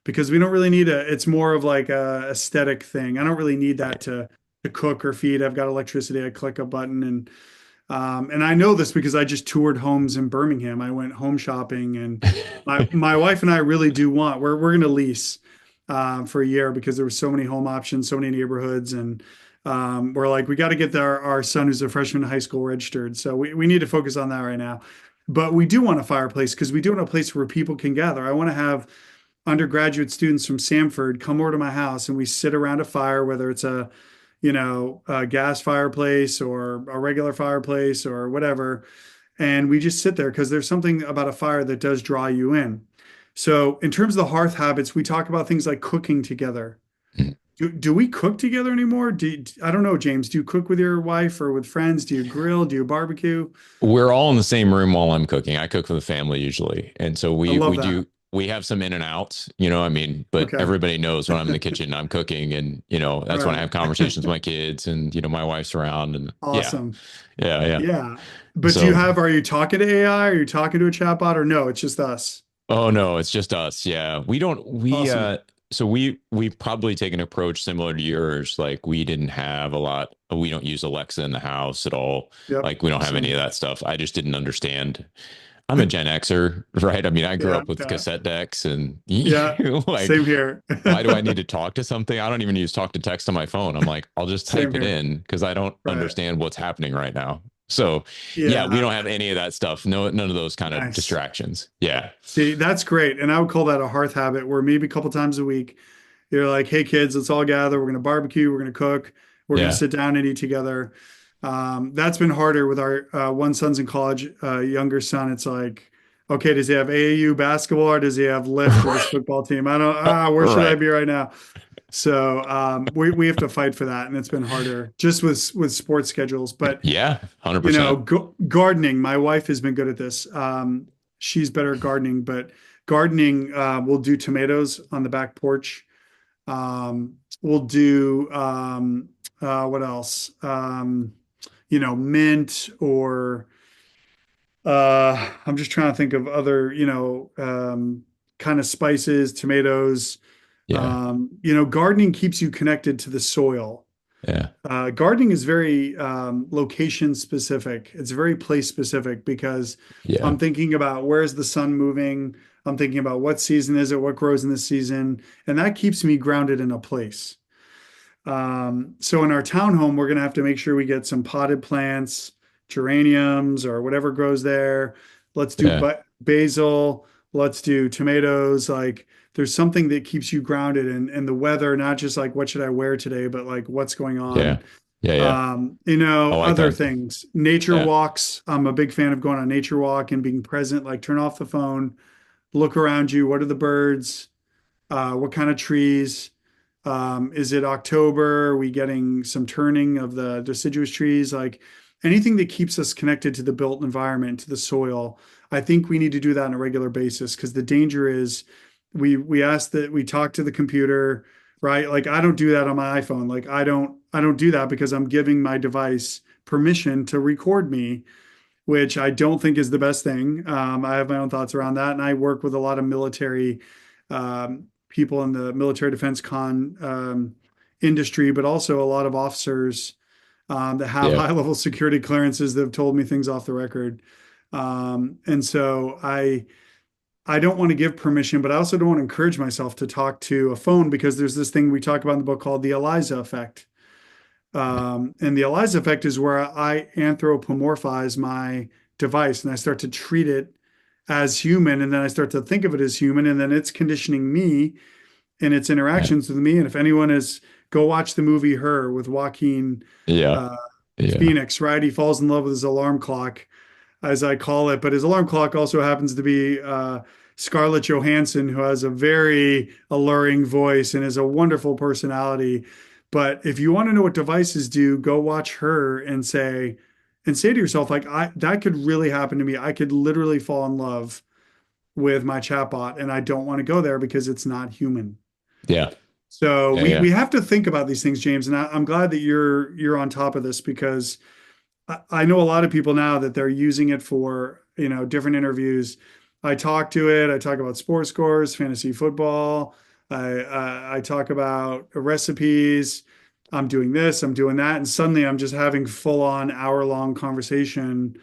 Speaker 2: because we don't really need it's more of like a aesthetic thing. I don't really need that
Speaker 1: Right.
Speaker 2: to cook or feed. I've got electricity. I click a button and I know this because I just toured homes in Birmingham. I went home shopping and my wife and I really do want, we're going to lease for a year because there were so many home options, so many neighborhoods. And we're like, we got to get our son who's a freshman in high school registered. So we need to focus on that right now. But we do want a fireplace because we do want a place where people can gather. I want to have undergraduate students from Samford come over to my house and we sit around a fire, whether it's a gas fireplace or a regular fireplace or whatever. And we just sit there because there's something about a fire that does draw you in. So in terms of the hearth habits, we talk about things like cooking together.
Speaker 1: Mhm.
Speaker 2: Do we cook together anymore? I don't know, James. Do you cook with your wife or with friends? Do you grill? Do you barbecue?
Speaker 1: We're all in the same room while I'm cooking. I cook for the family usually, and so
Speaker 2: I
Speaker 1: we
Speaker 2: love
Speaker 1: we
Speaker 2: that.
Speaker 1: do we have some in and outs, I mean, but
Speaker 2: Okay.
Speaker 1: everybody knows when I'm in the kitchen, I'm cooking, and that's when I
Speaker 2: Right.
Speaker 1: have conversations with my kids, and my wife's around, and yeah,
Speaker 2: Awesome.
Speaker 1: yeah, yeah.
Speaker 2: Yeah. But
Speaker 1: So,
Speaker 2: are you talking to AI? Are you talking to a chatbot or no? It's just us.
Speaker 1: oh no, it's just us. Yeah, we don't
Speaker 2: Awesome.
Speaker 1: so we probably take an approach similar to yours. Like we didn't have a lot. We don't use Alexa in the house at all.
Speaker 2: Yep.
Speaker 1: Like we don't have any of
Speaker 2: Same.
Speaker 1: that stuff. I just didn't understand. I'm a Gen Xer, right? I mean, I grew
Speaker 2: Yeah.
Speaker 1: up with
Speaker 2: Yeah.
Speaker 1: cassette decks and
Speaker 2: Yeah.
Speaker 1: like,
Speaker 2: Same here.
Speaker 1: why do I need to talk to something? I don't even use talk to text on my phone. I'm like, I'll just
Speaker 2: Same
Speaker 1: type it
Speaker 2: here.
Speaker 1: in because I don't
Speaker 2: Right.
Speaker 1: understand what's happening right now. So, yeah, we
Speaker 2: Yeah.
Speaker 1: don't have any of that stuff. No, none of those kind of
Speaker 2: Nice.
Speaker 1: distractions. Yeah.
Speaker 2: See, that's great. And I would call that a hearth habit where maybe a couple times a week, you're like, hey, kids, let's all gather. We're going to barbecue. We're going to cook. We're going to
Speaker 1: Yeah.
Speaker 2: sit down and eat together. That's been harder with our one son's in college, younger son. It's like, okay, does he have AAU basketball or does he have lift with his football team? I don't, where should I
Speaker 1: Right.
Speaker 2: be right now? So we have to fight for that, and it's been harder just with sports schedules. But
Speaker 1: Yeah, 100%.
Speaker 2: gardening, my wife has been good at this. She's better at gardening, but gardening, we'll do tomatoes on the back porch. We'll do what else? Mint or I'm just trying to think of other, kind of spices, tomatoes.
Speaker 1: Yeah.
Speaker 2: Gardening keeps you connected to the soil.
Speaker 1: Yeah.
Speaker 2: Gardening is very location specific. It's very place specific because
Speaker 1: Yeah.
Speaker 2: I'm thinking about where's the sun moving. I'm thinking about what season is it, what grows in this season, and that keeps me grounded in a place. So in our townhome, we're going to have to make sure we get some potted plants, geraniums, or whatever grows there. Let's do
Speaker 1: Yeah.
Speaker 2: basil. Let's do tomatoes. Like there's something that keeps you grounded in the weather, not just like what should I wear today, but like what's going
Speaker 1: Yeah.
Speaker 2: on.
Speaker 1: Yeah. Yeah. I like
Speaker 2: Other
Speaker 1: that.
Speaker 2: things. Nature
Speaker 1: Yeah.
Speaker 2: walks. I'm a big fan of going on a nature walk and being present. Like turn off the phone, look around you. What are the birds? What kind of trees? Is it October? Are we getting some turning of the deciduous trees? Like anything that keeps us connected to the built environment, to the soil. I think we need to do that on a regular basis because the danger is we ask that we talk to the computer, right? Like I don't do that on my iPhone. Like I don't do that because I'm giving my device permission to record me, which I don't think is the best thing. I have my own thoughts around that, and I work with a lot of military people in the military defense industry, but also a lot of officers that have
Speaker 1: Yeah.
Speaker 2: high level security clearances that have told me things off the record. And so I don't want to give permission, but I also don't want to encourage myself to talk to a phone because there's this thing we talk about in the book called the Eliza effect. And the Eliza effect is where I anthropomorphize my device and I start to treat it as human. And then I start to think of it as human. And then it's conditioning me in its
Speaker 1: Yeah.
Speaker 2: interactions with me. And if anyone is, go watch the movie Her with Joaquin
Speaker 1: Yeah.
Speaker 2: uh,
Speaker 1: Yeah.
Speaker 2: Phoenix, right? He falls in love with his alarm clock, as I call it. But his alarm clock also happens to be Scarlett Johansson, who has a very alluring voice and is a wonderful personality. But if you want to know what devices do, go watch Her and say to yourself, like, that could really happen to me. I could literally fall in love with my chatbot, and I don't want to go there because it's not human.
Speaker 1: Yeah.
Speaker 2: So
Speaker 1: Yeah.
Speaker 2: we
Speaker 1: Yeah.
Speaker 2: have to think about these things, James, and I'm glad that you're on top of this because I know a lot of people now that they're using it for, different interviews. I talk to it. I talk about sports scores, fantasy football. I talk about recipes. I'm doing this, I'm doing that. And suddenly I'm just having full on hour-long conversation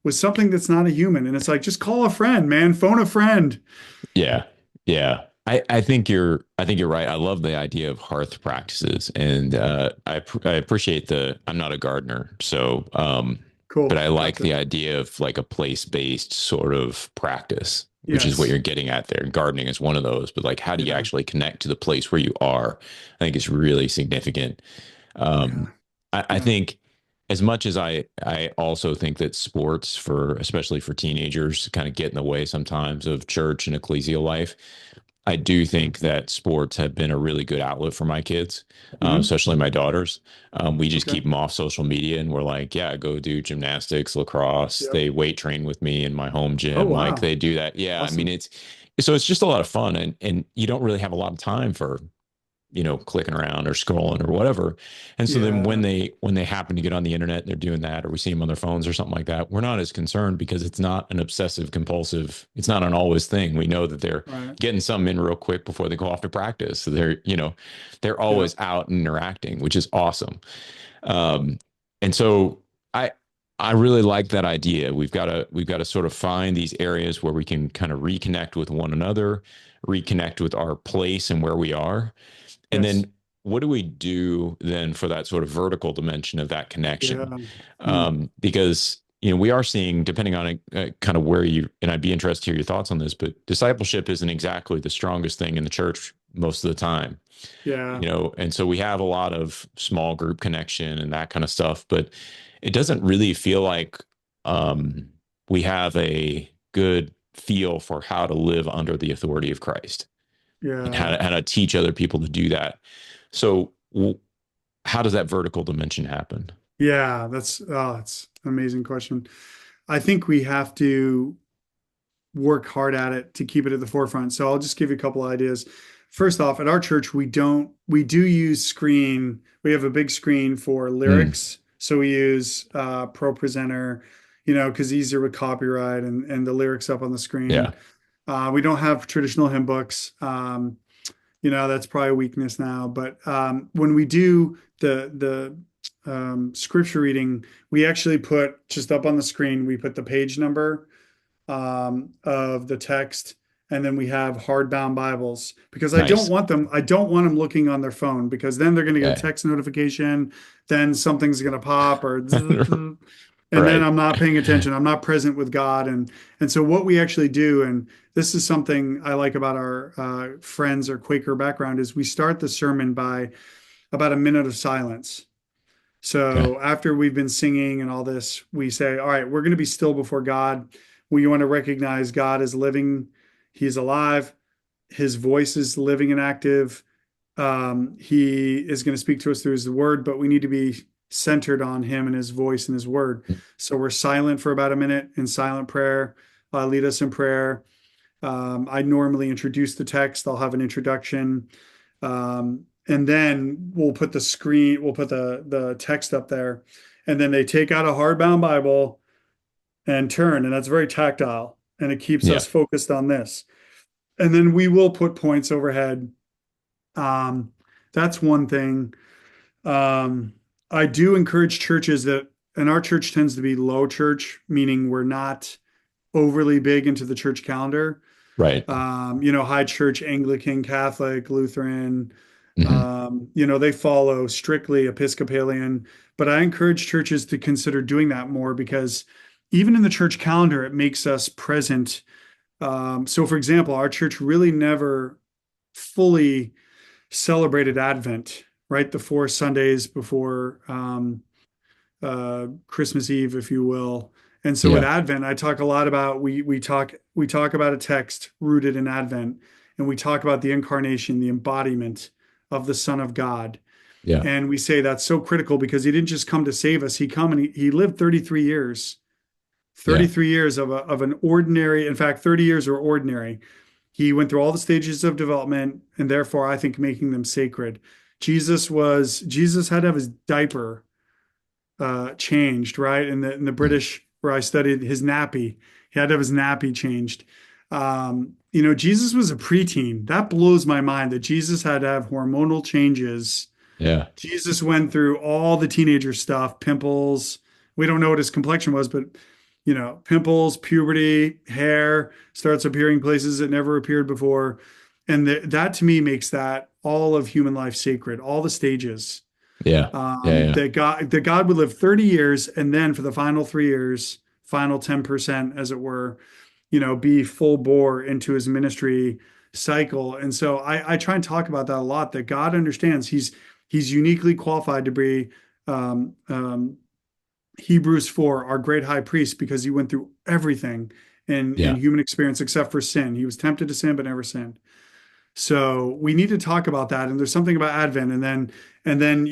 Speaker 2: with something that's not a human. And it's like, just call a friend, man, phone a friend.
Speaker 1: Yeah. Yeah. I think you're right. I love the idea of hearth practices, and I appreciate I'm not a gardener, so but
Speaker 2: Cool.
Speaker 1: I like
Speaker 2: Gotcha.
Speaker 1: the idea of like a place-based sort of practice, which is what
Speaker 2: Yes.
Speaker 1: you're getting at there. Gardening is one of those, but like how do you
Speaker 2: Yeah.
Speaker 1: actually connect to the place where you are? I think it's really significant.
Speaker 2: Yeah.
Speaker 1: Um, I
Speaker 2: Yeah.
Speaker 1: think as much as I also think that sports for especially for teenagers kind of get in the way sometimes of church and ecclesial life. I do think that sports have been a really good outlet for my kids,
Speaker 2: Hmm.
Speaker 1: especially my daughters. We just
Speaker 2: Okay.
Speaker 1: keep them off social media, and we're like, yeah, go do gymnastics, lacrosse.
Speaker 2: Yep.
Speaker 1: They weight train with me in my home
Speaker 2: Oh,
Speaker 1: gym. Like
Speaker 2: wow.
Speaker 1: they do that. Yeah, I mean
Speaker 2: Awesome.
Speaker 1: it's just a lot of fun, and you don't really have a lot of time for clicking around or scrolling or whatever. And so then
Speaker 2: Yeah.
Speaker 1: when they happen to get on the internet and they're doing that, or we see them on their phones or something like that, we're not as concerned because it's not an obsessive compulsive, it's not an always thing. We know that they're
Speaker 2: Right.
Speaker 1: getting something in real quick before they go off to practice. So they're
Speaker 2: Yep.
Speaker 1: always out and interacting, which is awesome. Um, and so I I really like that idea. We've got to sort of find these areas where we can kind of reconnect with one another, reconnect with our place and where we are, and
Speaker 2: Yes.
Speaker 1: then what do we do then for that sort of vertical dimension of that
Speaker 2: Yeah.
Speaker 1: connection?
Speaker 2: Mm.
Speaker 1: Because we are seeing, depending on kind of where you, and I'd be interested to hear your thoughts on this, but discipleship isn't exactly the strongest thing in the church most of the time.
Speaker 2: Yeah.
Speaker 1: And so we have a lot of small group connection and that kind of stuff, but it doesn't really feel like um, we have a good feel for how to live under the authority of Christ and
Speaker 2: Yeah.
Speaker 1: how to teach other people to do that. So, how does that vertical dimension happen?
Speaker 2: Yeah, it's an amazing question. I think we have to work hard at it to keep it at the forefront. So I'll just give you a couple ideas. First off, at our church, we do use screen. We have a big screen for
Speaker 1: Mm,
Speaker 2: lyrics. So we use Pro Presenter, because easier with copyright and the lyrics up on the screen.
Speaker 1: yeah.
Speaker 2: We don't have traditional hymn books. That's probably a weakness now. But when we do the scripture reading, we actually put just up on the screen, we put the page number of the text, and then we have hardbound Bibles because
Speaker 1: Nice.
Speaker 2: I don't want them looking on their phone because then they're going to get a
Speaker 1: Okay.
Speaker 2: text notification, then something's going to pop or and then
Speaker 1: Right.
Speaker 2: I'm not paying attention. I'm not present with God. And so what we actually do, and this is something I like about our Friends or Quaker background, is we start the sermon by about a minute of silence.
Speaker 1: Okay.
Speaker 2: So after we've been singing and all this, we say, all right, we're going to be still before God. We want to recognize God is living. He's alive. His voice is living and active. He is going to speak to us through his word, but we need to be centered on him and his voice and his word. So we're silent for about a minute in silent prayer. Lead us in prayer. I normally introduce the text. I'll have an introduction. And then we'll put the text up there. And then they take out a hardbound Bible and turn, and that's very tactile. And it keeps
Speaker 1: Yeah.
Speaker 2: us focused on this. And then we will put points overhead. Um, that's one thing. Um, I do encourage churches and our church tends to be low church, meaning we're not overly big into the church calendar.
Speaker 1: Right.
Speaker 2: High church, Anglican, Catholic, Lutheran,
Speaker 1: Hmm.
Speaker 2: they follow strictly Episcopalian, but I encourage churches to consider doing that more because even in the church calendar, it makes us present. So, for example, our church really never fully celebrated Advent, right? The 4 Sundays before Christmas Eve, if you will. And so with
Speaker 1: Yeah.
Speaker 2: Advent, I talk a lot about we talk about a text rooted in Advent, and we talk about the incarnation, the embodiment of the Son of God.
Speaker 1: Yeah.
Speaker 2: And we say that's so critical because he didn't just come to save us. He come and he lived 33 years,
Speaker 1: Yeah.
Speaker 2: 33 years of an ordinary, in fact, 30 years were ordinary. He went through all the stages of development and therefore I think making them sacred. Jesus had to have his diaper changed, right? In the British where I studied his nappy, he had to have his nappy changed. Jesus was a preteen. That blows my mind that Jesus had to have hormonal changes.
Speaker 1: Yeah.
Speaker 2: Jesus went through all the teenager stuff, pimples. We don't know what his complexion was, but pimples, puberty, hair starts appearing places it never appeared before. And that to me makes that all of human life sacred, all the stages.
Speaker 1: Yeah. Yeah. Yeah.
Speaker 2: That God would live 30 years and then for the final 3 years, final 10%, as it were, be full bore into his ministry cycle. And so I try and talk about that a lot, that God understands he's uniquely qualified to be um, um, Hebrews 4, our great high priest, because he went through everything in
Speaker 1: Yeah.
Speaker 2: human experience except for sin. He was tempted to sin, but never sinned. So we need to talk about that. And there's something about Advent, and then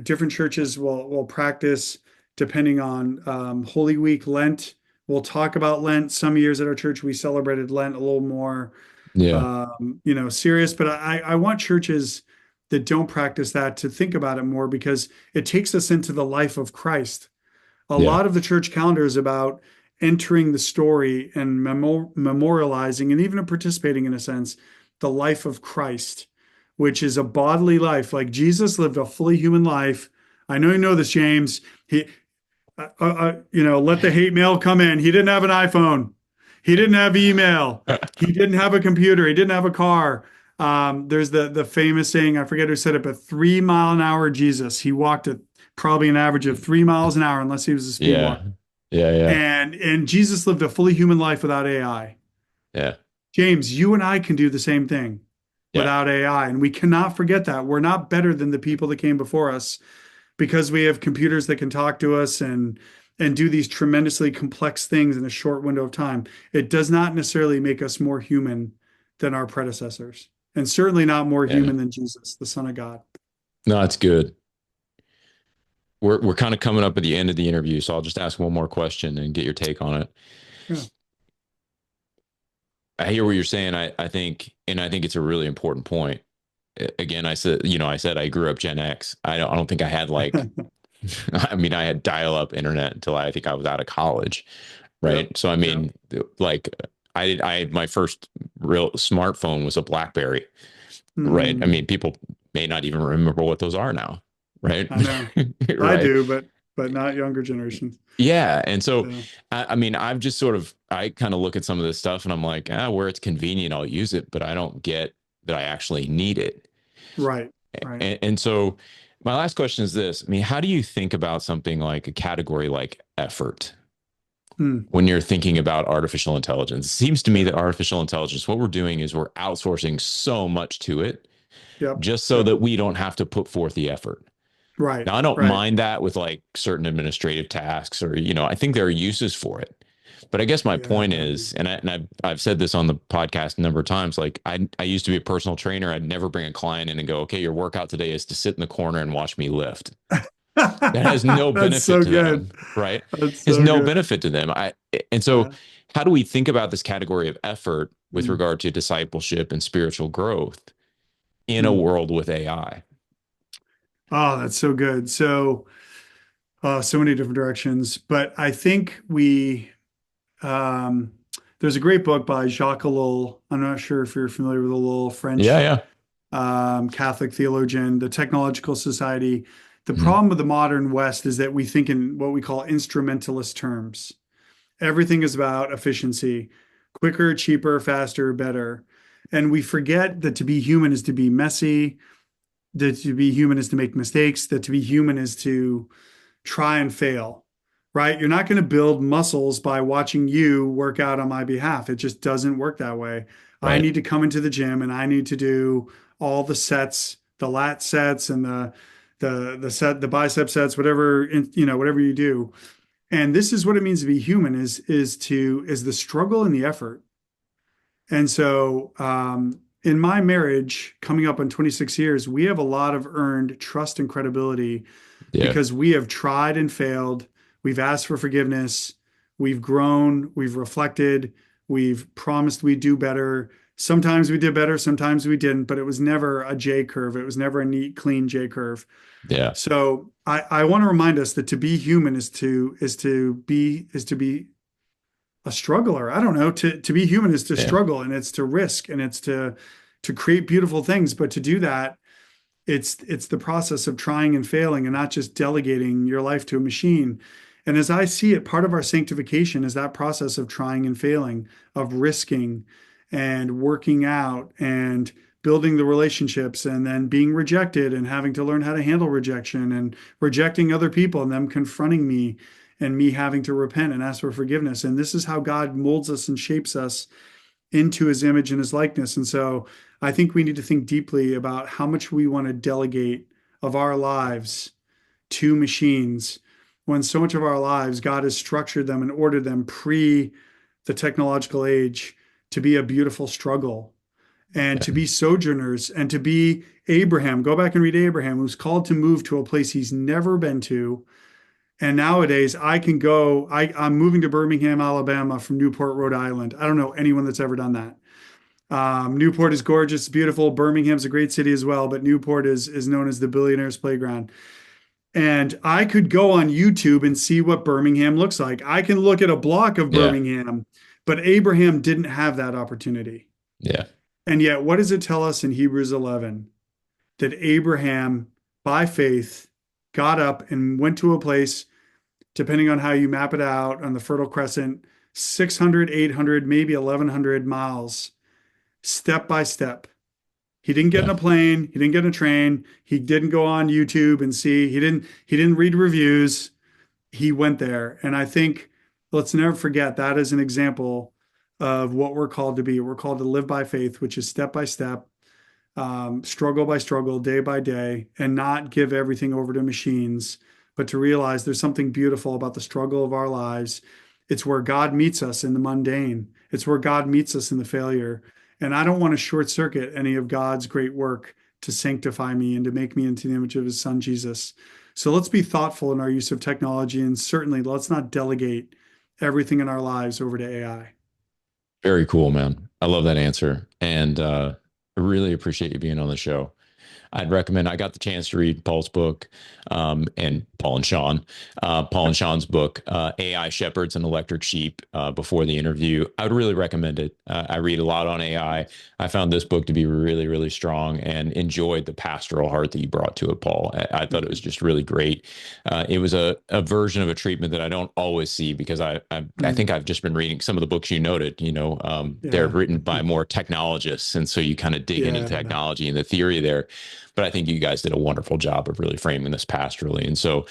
Speaker 2: different churches will practice depending on Holy Week, Lent. We'll talk about Lent. Some years at our church we celebrated Lent a little more
Speaker 1: Yeah.
Speaker 2: serious. But I want churches that don't practice that to think about it more because it takes us into the life of Christ. A
Speaker 1: Yeah.
Speaker 2: lot of the church calendar is about entering the story and memorializing and even participating in a sense the life of Christ, which is a bodily life. Like Jesus lived a fully human life. I know you know this, James. Let the hate mail come in. He didn't have an iPhone. He didn't have email. He didn't have a computer. He didn't have a car. There's the famous saying, I forget who said it, but 3 mile an hour Jesus. He walked at probably an average of 3 miles an hour, unless he was a speed
Speaker 1: Yeah.
Speaker 2: walker.
Speaker 1: Yeah. Yeah.
Speaker 2: And Jesus lived a fully human life without AI.
Speaker 1: Yeah.
Speaker 2: James, you and I can do the same thing
Speaker 1: Yeah.
Speaker 2: without AI. And we cannot forget that. We're not better than the people that came before us because we have computers that can talk to us and do these tremendously complex things in a short window of time, it does not necessarily make us more human than our predecessors, and certainly not more
Speaker 1: Yeah.
Speaker 2: human than Jesus, the Son of God.
Speaker 1: No, it's good. We're kind of coming up at the end of the interview, so I'll just ask one more question and get your take on it.
Speaker 2: Yeah.
Speaker 1: I hear what you're saying. I think, and I think it's a really important point. Again, I said I grew up Gen X. I don't think I had like, I mean, I had dial-up internet until I think I was out of college,
Speaker 2: Yep.
Speaker 1: right? So I
Speaker 2: Yep.
Speaker 1: mean, like, I my first real smartphone was a BlackBerry, right? I
Speaker 2: Hmm.
Speaker 1: mean, people may not even remember what those are now, right?
Speaker 2: I know. I
Speaker 1: Right.
Speaker 2: do, but not younger generations.
Speaker 1: Yeah. And so,
Speaker 2: Yeah.
Speaker 1: I mean, I've just sort of, I kind of look at some of this stuff and I'm like, where it's convenient, I'll use it, but I don't get that I actually need it.
Speaker 2: Right. Right.
Speaker 1: And so, my last question is this. I mean, how do you think about something like a category like effort
Speaker 2: Hmm.
Speaker 1: when you're thinking about artificial intelligence? It seems to me
Speaker 2: Yeah.
Speaker 1: that artificial intelligence, what we're doing is we're outsourcing so much to it
Speaker 2: Yep.
Speaker 1: just so
Speaker 2: Yep.
Speaker 1: that we don't have to put forth the effort.
Speaker 2: Right.
Speaker 1: Now, I don't
Speaker 2: Right.
Speaker 1: mind that with like certain administrative tasks or, I think there are uses for it. But I guess my
Speaker 2: Yeah.
Speaker 1: point is, I've said this on the podcast a number of times, like I used to be a personal trainer. I'd never bring a client in and go, okay, your workout today is to sit in the corner and watch me lift. That has no
Speaker 2: That's
Speaker 1: benefit
Speaker 2: so
Speaker 1: to
Speaker 2: good.
Speaker 1: them, right?
Speaker 2: That's
Speaker 1: Has
Speaker 2: so
Speaker 1: no
Speaker 2: good.
Speaker 1: benefit to them. And so
Speaker 2: Yeah.
Speaker 1: how do we think about this category of effort with
Speaker 2: Hmm.
Speaker 1: regard to discipleship and spiritual growth in a
Speaker 2: Hmm.
Speaker 1: world with AI?
Speaker 2: Oh, that's so good. So many different directions, but I think um, there's a great book by Jacques Ellul. I'm not sure if you're familiar with Ellul,
Speaker 1: Yeah,
Speaker 2: French
Speaker 1: yeah.
Speaker 2: Catholic theologian, the Technological Society. The
Speaker 1: Mhm.
Speaker 2: problem with the modern West is that we think in what we call instrumentalist terms. Everything is about efficiency, quicker, cheaper, faster, better. And we forget that to be human is to be messy, that to be human is to make mistakes, that to be human is to try and fail, right? You're not going to build muscles by watching you work out on my behalf. It just doesn't work that way. I
Speaker 1: Right.
Speaker 2: need to come into the gym and I need to do all the sets, the lat sets and the bicep sets, whatever you do. And this is what it means to be human is the struggle and the effort. And so, in my marriage, coming up on 26 years, we have a lot of earned trust and credibility
Speaker 1: Yeah.
Speaker 2: because we have tried and failed. We've asked for forgiveness. We've grown. We've reflected. We've promised we'd do better. Sometimes we did better. Sometimes we didn't, but it was never a J curve. It was never a neat, clean J curve.
Speaker 1: Yeah.
Speaker 2: So I want to remind us that to be human is to be a struggler. I don't know. To be human is to
Speaker 1: Yeah.
Speaker 2: struggle and it's to risk and it's to create beautiful things. But to do that, it's the process of trying and failing and not just delegating your life to a machine. And as I see it, part of our sanctification is that process of trying and failing, of risking and working out and building the relationships and then being rejected and having to learn how to handle rejection and rejecting other people and them confronting me and me having to repent and ask for forgiveness. And this is how God molds us and shapes us into his image and his likeness. And so I think we need to think deeply about how much we want to delegate of our lives to machines when so much of our lives, God has structured them and ordered them pre the technological age to be a beautiful struggle and to
Speaker 1: Yeah.
Speaker 2: be sojourners and to be Abraham. Go back and read Abraham, who's called to move to a place he's never been to. And nowadays, I can go. I'm moving to Birmingham, Alabama from Newport, Rhode Island. I don't know anyone that's ever done that. Newport is gorgeous, beautiful. Birmingham's a great city as well, but Newport is known as the billionaire's playground. And I could go on YouTube and see what Birmingham looks like. I can look at a block of
Speaker 1: Yeah.
Speaker 2: Birmingham, but Abraham didn't have that opportunity.
Speaker 1: Yeah.
Speaker 2: And yet, what does it tell us in Hebrews 11? That Abraham, by faith, got up and went to a place, depending on how you map it out on the Fertile Crescent, 600, 800, maybe 1,100 miles, step by step. He didn't get in
Speaker 1: Yeah.
Speaker 2: a plane. He didn't get in a train. He didn't go on YouTube and see. He didn't read reviews. He went there. And I think let's never forget that is an example of what we're called to be. We're called to live by faith, which is step by step, struggle by struggle, day by day, and not give everything over to machines, but to realize there's something beautiful about the struggle of our lives. It's where God meets us in the mundane. It's where God meets us in the failure. And I don't want to short circuit any of God's great work to sanctify me and to make me into the image of his son, Jesus. So let's be thoughtful in our use of technology, and certainly let's not delegate everything in our lives over to AI.
Speaker 1: Very cool, man. I love that answer. And I really appreciate you being on the show. I'd recommend. I got the chance to read Paul's book, and Paul and Sean's book, AI Shepherds and Electric Sheep, before the interview. I would really recommend it. I read a lot on AI. I found this book to be really, really strong and enjoyed the pastoral heart that you brought to it, Paul. I thought it was just really great. It was a version of a treatment that I don't always see because I think I've just been reading some of the books you noted. They're
Speaker 2: Yeah.
Speaker 1: written by more technologists, and so you kind of dig into
Speaker 2: Yeah.
Speaker 1: technology and the theory there. But I think you guys did a wonderful job of really framing this pastorally. And so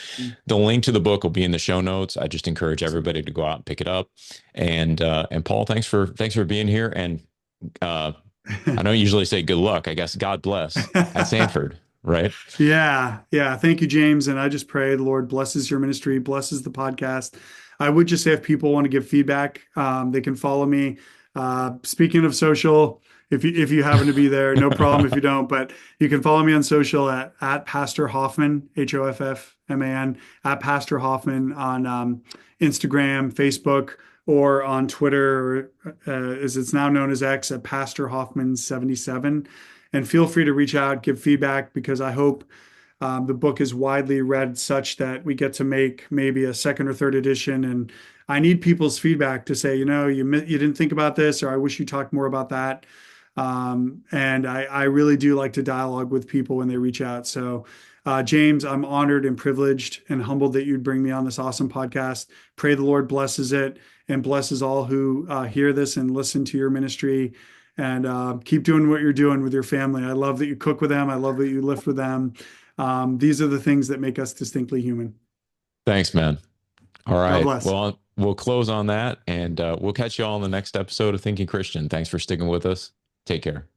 Speaker 1: the link to the book will be in the show notes. I just encourage everybody to go out and pick it up. And Paul, thanks for being here. And I don't usually say good luck. I guess God bless at Sanford, right?
Speaker 2: Yeah, yeah. Thank you, James. And I just pray the Lord blesses your ministry, blesses the podcast. I would just say if people want to give feedback, they can follow me. Speaking of social, if you happen to be there, no problem if you don't. But you can follow me on social at Pastor Hoffman, Hoffman, at Pastor Hoffman on Instagram, Facebook, or on Twitter, as it's now known as X, at Pastor Hoffman 77. And feel free to reach out, give feedback, because I hope the book is widely read such that we get to make maybe a second or third edition. And I need people's feedback to say, you didn't think about this, or I wish you talked more about that. And I really do like to dialogue with people when they reach out. So, James, I'm honored and privileged and humbled that you'd bring me on this awesome podcast. Pray the Lord blesses it and blesses all who hear this and listen to your ministry. And keep doing what you're doing with your family. I love that you cook with them. I love that you lift with them. These are the things that make us distinctly human.
Speaker 1: Thanks, man. All
Speaker 2: God
Speaker 1: right.
Speaker 2: bless.
Speaker 1: Well, we'll close on that, and we'll catch you all in the next episode of Thinking Christian. Thanks for sticking with us. Take care.